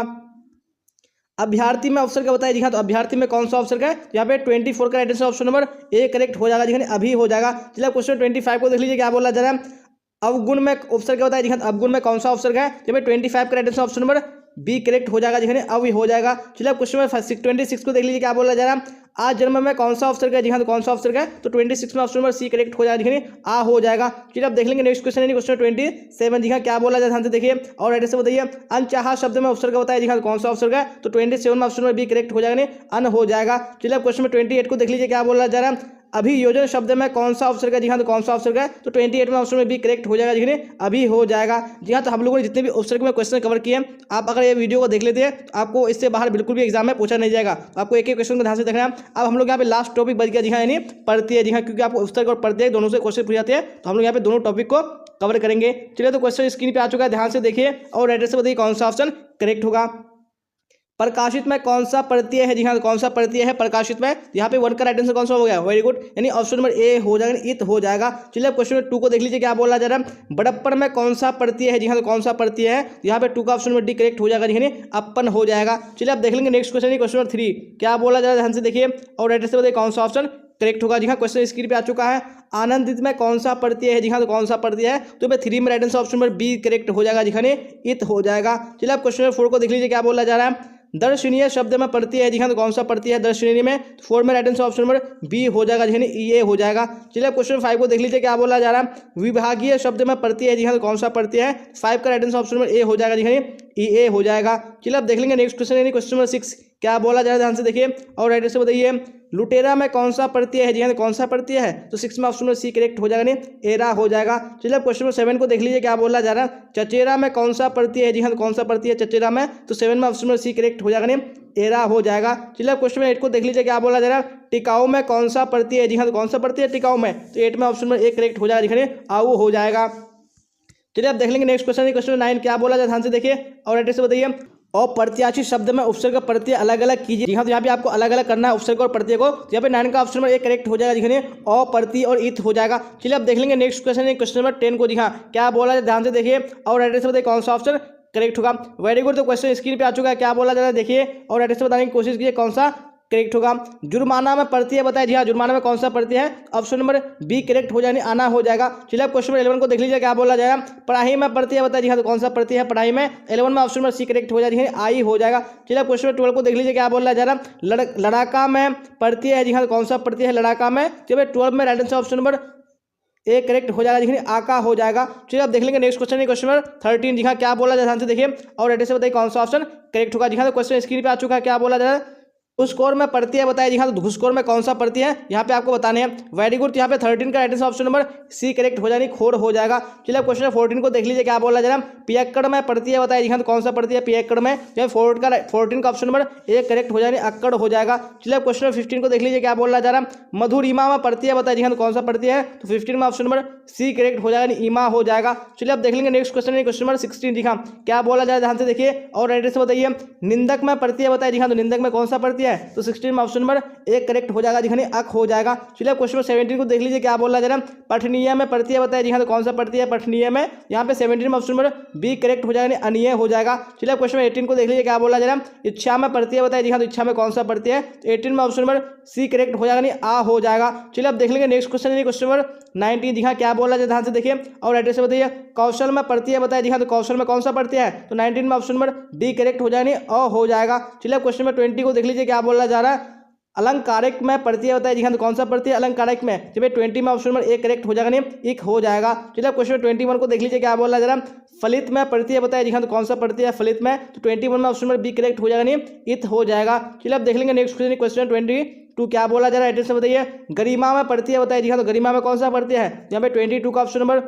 अभ्यर्थी में अवसर का बताया जी हाँ, तो अभ्यर्थी में कौन सा अवसर का है, यहाँ पे 24 का right answer option number A correct हो जाएगा, दिखने अभी हो जाएगा। चलिए क्वेश्चन 25 को देख लीजिए क्या बोला जा रहा है। अवगुण में उपसर्ग क्या होता है जी हाँ, अवगुण में कौन सा उपसर्ग है, जब 25 का right answer option number B correct हो जाएगा, दिखने अब हो जाएगा। चलिए क्वेश्चन नंबर 26 को देख लीजिए क्या बोला जा रहा है। आज जन्म में कौन सा उपसर्ग है जी हाँ, तो कौन सा उपसर्ग है, तो 26 में ऑप्शन नंबर सी करेक्ट हो जाएगा, दिखने आ हो जाएगा। चलिए अब देख लेंगे नेक्स्ट क्वेश्चन है क्वेश्चन 27 जी हाँ, क्या बोला जाए ध्यान से देखिए और राइट से बताइए। अनचाहा शब्द में उपसर्ग होता है जी हाँ, कौन सा उपसर्ग है, तो 27 में ऑप्शन नंबर बी करेक्ट हो जाएगा, अन हो जाएगा। चलिए अब क्वेश्चन 28 को देख लीजिए क्या बोला जा रहा है। अभियोजन शब्द में कौन सा उपसर्ग है जी हाँ, तो कौन सा उपसर्ग है, तो 28 में ऑप्शन में बी करेक्ट हो जाएगा, दिखने अभी हो जाएगा। जी हाँ, तो हम लोगों ने जितने भी उपसर्ग में क्वेश्चन कवर किए, आप अगर ये वीडियो को देख लेते हैं तो आपको इससे बाहर बिल्कुल भी एग्जाम में पूछा नहीं जाएगा, तो आपको एक एक क्वेश्चन को ध्यान से देखना है। अब हम लोग यहाँ पे लास्ट टॉपिक बच गया जी हाँ, यानी पढ़ती है जी हाँ, क्योंकि आपको उपसर्ग और पढ़ते हैं दोनों से क्वेश्चन पूछ जाते हैं, तो हम लोग यहाँ पे दोनों टॉपिक को कवर करेंगे। चलिए तो क्वेश्चन स्क्रीन पे आ चुका है, ध्यान से देखिए और राइट से बताइए कौन सा ऑप्शन करेक्ट होगा। प्रकाशित में कौन सा प्रत्यय है जी हाँ, कौन सा प्रत्यय है प्रकाशित में, यहाँ पे 1 का राइट आंसर कौन सा हो गया, वेरी गुड, यानी ऑप्शन नंबर ए हो जाएगा, इत हो जाएगा। चलिए क्वेश्चन नंबर 2 को देख लीजिए क्या बोला जा रहा है। बड़प्पन में कौन सा प्रत्यय है जी हाँ, तो कौन सा प्रत्यय है, यहाँ पे 2 का ऑप्शन नंबर डी करेक्ट हो जाएगा, यानी अपन हो जाएगा। चलिए आप देख लेंगे नेक्स्ट क्वेश्चन क्वेश्चन नंबर 3 क्या बोला जा रहा है, ध्यान से देखिए और राइट से बताइए कौन सा ऑप्शन करेक्ट होगा। जी हाँ, क्वेश्चन स्क्रीन पे आ चुका है। आनंदित में कौन सा प्रत्यय है? जी हाँ, तो कौन सा प्रत्यय है? तो भाई 3 में right answer option number B correct हो जाएगा। जी हाँ, इत हो जाएगा। चलिए आप क्वेश्चन नंबर 4 को देख लीजिए क्या बोला जा रहा है। दर्शनीय शब्द में प्रत्यय है। जी हाँ, तो कौन सा प्रत्यय है दर्शनीय में? 4 में right answer option number B हो जाएगा। जी हाँ, ये हो जाएगा। चलिए क्वेश्चन 5 को देख लीजिए क्या बोला जा रहा है। विभागीय शब्द में प्रत्यय है। जी हाँ, तो कौन सा प्रत्यय है? 5 का राइट आंसर ऑप्शन नंबर ए हो जाएगा। जी हाँ, ए हो जाएगा। चलिए आप देख लेंगे नेक्स्ट क्वेश्चन यानी क्वेश्चन नंबर 6 क्या बोला जा रहा है, ध्यान से देखिए और राइट से बताइए। लुटेरा में कौन सा प्रत्यय है? जी हाँ, कौन सा प्रत्यय है? तो 6 में ऑप्शन नंबर सी करेक्ट हो जाएगा, नहीं एरा हो जाएगा। चलिए अब क्वेश्चन नंबर 7 को देख लीजिए क्या बोला जा रहा है। चचेरा में कौन सा प्रत्यय है? जी हाँ, कौन सा प्रत्यय है चचेरा में? तो 7 में ऑप्शन नंबर सी करेक्ट हो जाएगा, नहीं एरा हो जाएगा। चलिए अब क्वेश्चन नंबर 8 को देख लीजिए क्या बोला जा रहा है। टिकाऊ में कौन सा प्रत्यय है? जी हाँ, तो कौन सा प्रत्यय है टिकाऊ में? तो 8 में ऑप्शन नंबर ए करेक्ट हो जाएगा, दिखने आऊ हो जाएगा। चलिए आप देख लेंगे नेक्स्ट क्वेश्चन क्वेश्चन 9 क्या बोला जाए, ध्यान से देखिए और राइट से बताइए। अप्रत्याशित शब्द में उपसर्ग प्रत्यय अलग अलग कीजिए। जी हाँ, तो यहाँ पे आपको अलग अलग करना है उपसर्ग और प्रत्यय को। तो यहाँ पे 9 का ऑप्शन नंबर 1 करेक्ट हो जाएगा, दिखने अप्रति और इत हो जाएगा। चलिए आप देख लेंगे नेक्स्ट क्वेश्चन क्वेश्चन नंबर 10 को। जी हाँ, क्या बोला जाए, ध्यान से देखिए और राइट से बताइए कौन सा ऑप्शन करेक्ट होगा। Very good. तो क्वेश्चन स्क्रीन पे आ चुका है, क्या बोला जा रहा है देखिए और राइट से बताने की कोशिश कीजिए कौन सा करेक्ट होगा। जुर्माना में प्रत्यय बताए। जी हाँ, जुर्माना में कौन सा प्रत्यय है? ऑप्शन नंबर बी करेक्ट हो जाए, आना हो जाएगा। चलिए अब क्वेश्चन नंबर 11 को देख लीजिए क्या बोला जाएगा। पढ़ाई में प्रत्यय बताए। जी हाँ, तो कौन सा प्रत्यय है पढ़ाई में? 11 में ऑप्शन नंबर सी करेक्ट हो जाए, आई हो जाएगा। चलिए अब क्वेश्चन नंबर 12 को देख लीजिए क्या बोला जा रहा है। लड़ाका में प्रत्यय है। जी हाँ, तो कौन सा प्रत्यय है लड़ाका में? चलिए 12 में right answer option number A correct हो जाएगा, देखिए आका हो जाएगा। चलिए आप देख लेंगे नेक्स्ट क्वेश्चन क्वेश्चन नंबर 13। जी हाँ, क्या बोला जाए, ध्यान से देखिए और राइट से बताइए कौन सा ऑप्शन करेक्ट होगा। जी हाँ, तो क्वेश्चन स्क्रीन पे आ चुका है, क्या बोला जा रहा है। घुसखोर में प्रत्यय बताया। जी हाँ, तो घुसखोर में कौन सा प्रत्यय है यहाँ पे आपको बताने हैं। Very good. यहाँ पे 13 का right answer option number C correct हो जाएगी, खोर हो जाएगा। चलिए क्वेश्चन 14 को देख लीजिए क्या बोला जा रहा है। पियक्कड़ में प्रत्यय बताया। जी हाँ, तो कौन सा प्रत्यय है पियक्कड़ में? 14 का ऑप्शन नंबर ए करेक्ट हो जाएगा, अक्कड़ हो जाएगा। चलिए क्वेश्चन 15 को देख लीजिए क्या बोला जा रहा है। मधुरिमा में प्रत्यय बताया। जी हाँ, तो कौन सा प्रत्यय है? तो 15 में ऑप्शन नंबर सी करेक्ट हो जाएगा, ईमा हो जाएगा। चलिए आप देख लेंगे नेक्स्ट क्वेश्चन क्वेश्चन नंबर 16। जी हाँ, क्या बोला जा रहा है, ध्यान से देखिए और राइट से बताइए। निंदक में प्रत्यय बताया। जी हाँ, तो निंदक में कौन सा प्रत्यय है? तो 16 में ऑप्शन नंबर एक करेक्ट हो जाएगा, दिखाने अक हो जाएगा। चलिए क्वेश्चन 17 को देख लीजिए क्या बोला जा रहा है। पठनीय में प्रत्यय बताया। जी हाँ, तो कौन सा प्रत्यय है पठनीय में? यहाँ पे 17 में ऑप्शन नंबर बी करेक्ट हो जाएगा, अनिय हो जाएगा। चलिए क्वेश्चन 18 को देख लीजिए क्या बोला जा रहा है। इच्छा में प्रत्यय बताया। जी हाँ, तो इच्छा में कौन सा प्रत्यय है? तो 18 में ऑप्शन नंबर सी करेक्ट हो जाएगा, आ हो जाएगा। चलिए अब देख लेंगे नेक्स्ट क्वेश्चन क्वेश्चन नंबर 19। जी हाँ, क्या बोला जाए, ध्यान से देखिए और राइट से बताइए। कौशल में प्रत्यय बताया। जी हाँ, तो कौशल में कौन सा प्रत्यय है? तो 19 में ऑप्शन नंबर डी करेक्ट हो जाएगा, अ हो जाएगा। चलिए क्वेश्चन नंबर 20 को देख लीजिए क्या बोला जा रहा है। अलंकारिक में प्रत्यय बताया। जी हाँ, तो कौन सा प्रत्यय अलंकारिक में? जब 20 में ऑप्शन नंबर ए करेक्ट हो जाएगा, नहीं एक हो जाएगा। चलिए क्वेश्चन 21 को देख लीजिए क्या बोला जा रहा है। फलित में प्रत्यय बताया। जी हाँ, तो कौन सा प्रत्यय है फलित में? तो 21 में ऑप्शन नंबर बी करेक्ट हो जाएगा, नहीं इत हो जाएगा। चलिए अब देख लेंगे नेक्स्ट क्वेश्चन 22 क्या बोला जा रहा है, एड्रेस से बताइए। गरिमा में प्रत्यय बताया। जी हाँ, तो गरिमा में कौन सा प्रत्यय है? यहाँ पे 22 का ऑप्शन नंबर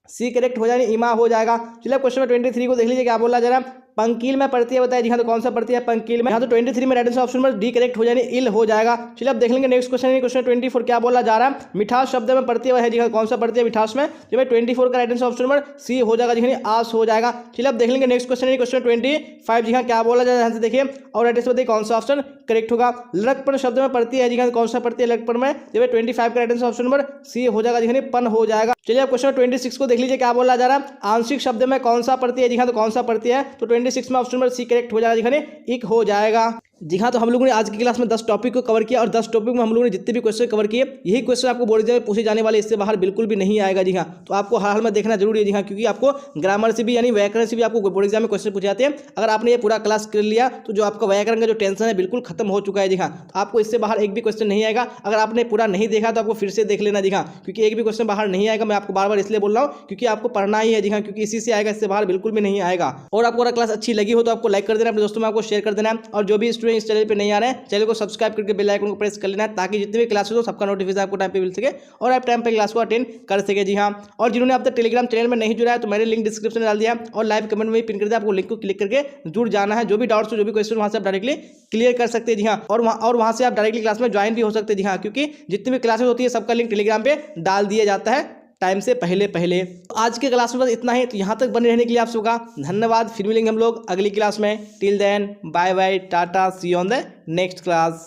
सी करेक्ट हो जाएगा, ईमा हो जाएगा। चलिए क्वेश्चन में 23 को देख लीजिए क्या बोला जा रहा है। पंकील में प्रत्यय बताया। जी हाँ, तो कौन सा प्रत्यय है पंकील में? यहाँ तो 23 में right answer option number D correct हो जाएगा, इल हो जाएगा। चलिए अब देख लेंगे नेक्स्ट क्वेश्चन क्वेश्चन 24 क्या बोला जा रहा है। मिठास शब्द में प्रत्यय है। जी हाँ, कौन सा प्रत्यय मिठास में? जब 24 का right answer option number C हो जाएगा, जी आस हो जाएगा। चलिए अब देख लेंगे नेक्स्ट क्वेश्चन क्वेश्चन 25। जी हाँ, क्या बोला जा रहा है, देखिए और राइट आंसर बताइए कौन सा ऑप्शन करेक्ट होगा। लड़कपन शब्द में प्रत्यय है। जी हाँ, कौन सा प्रत्यय लड़कपन में? जब 25 का right answer option number C हो जाएगा, जी पन हो जाएगा। चलिए अब क्वेश्चन 26 को देख लीजिए क्या बोला जा रहा है। आंशिक शब्द में कौन सा प्रत्यय है? जी हाँ, तो कौन सा प्रत्यय है? तो 26 में ऑप्शन नंबर सी करेक्ट हो जाएगा, दिखाने एक हो जाएगा। जी हाँ, तो हम लोगों ने आज की क्लास में 10 टॉपिक को कवर किया और 10 टॉपिक में हम लोगों ने जितने भी क्वेश्चन कवर किए यही क्वेश्चन आपको बोर्ड एग्जाम में पूछे जाने वाले, इससे बाहर बिल्कुल भी नहीं आएगा। जी हाँ, तो आपको हर हाल में देखना जरूरी है। जी हाँ, क्योंकि आपको ग्रामर से भी यानी व्याकरण से भी आपको बोर्ड एग्जाम में क्वेश्चन पूछे जाते हैं। अगर आपने ये पूरा क्लास कर लिया तो जो आपका व्याकरण का जो टेंशन है बिल्कुल खत्म हो चुका है। जी हाँ, तो आपको इससे बाहर एक भी क्वेश्चन नहीं आएगा। अगर आपने पूरा नहीं देखा तो आपको फिर से देख लेना। जी हाँ, क्योंकि एक भी क्वेश्चन बाहर नहीं आएगा। मैं आपको बार बार इसलिए बोल रहा हूँ क्योंकि आपको पढ़ना ही है। जी हाँ, क्योंकि इसी से आएगा, इससे बाहर बिल्कुल भी नहीं आएगा। और आपको अगर क्लास अच्छी लगी हो तो आपको लाइक कर देना, अपने दोस्तों में आपको शेयर कर देना है। और जो भी स्टूडेंट इस चैनल पर नहीं आ रहे हैं चैनल को सब्सक्राइब करके बेल आइकन को प्रेस कर लेना है, ताकि जितने भी क्लास हो सबका नोटिफिकेशन आपको टाइम पे मिल सके और आप टाइम पे क्लास को अटेंड कर सके। जी हाँ, और जिन्होंने अब तक टेलीग्राम चैनल में नहीं जुड़ा है तो मैंने लिंक डिस्क्रिप्शन में डाल दिया और लाइव कमेंट में भी पिन कर दिया। आपको लिंक को क्लिक करके जुड़ जाना है। जो भी डाउट्स हो, जो भी क्वेश्चन वहाँ से आप डायरेक्टली क्लियर कर सकते हैं। जी हाँ, और वहाँ से आप डायरेक्टली क्लास में ज्वाइन भी हो सकते हैं। जी हाँ, क्योंकि जितनी भी क्लासेस होती है सबका लिंक टेलीग्राम पे डाल दिया जाता है टाइम से पहले। आज के क्लास में बस इतना ही। तो यहाँ तक बने रहने के लिए आप सबका धन्यवाद। फिर मिलेंगे हम लोग अगली क्लास में। Till then bye bye, tata, see you on the next class.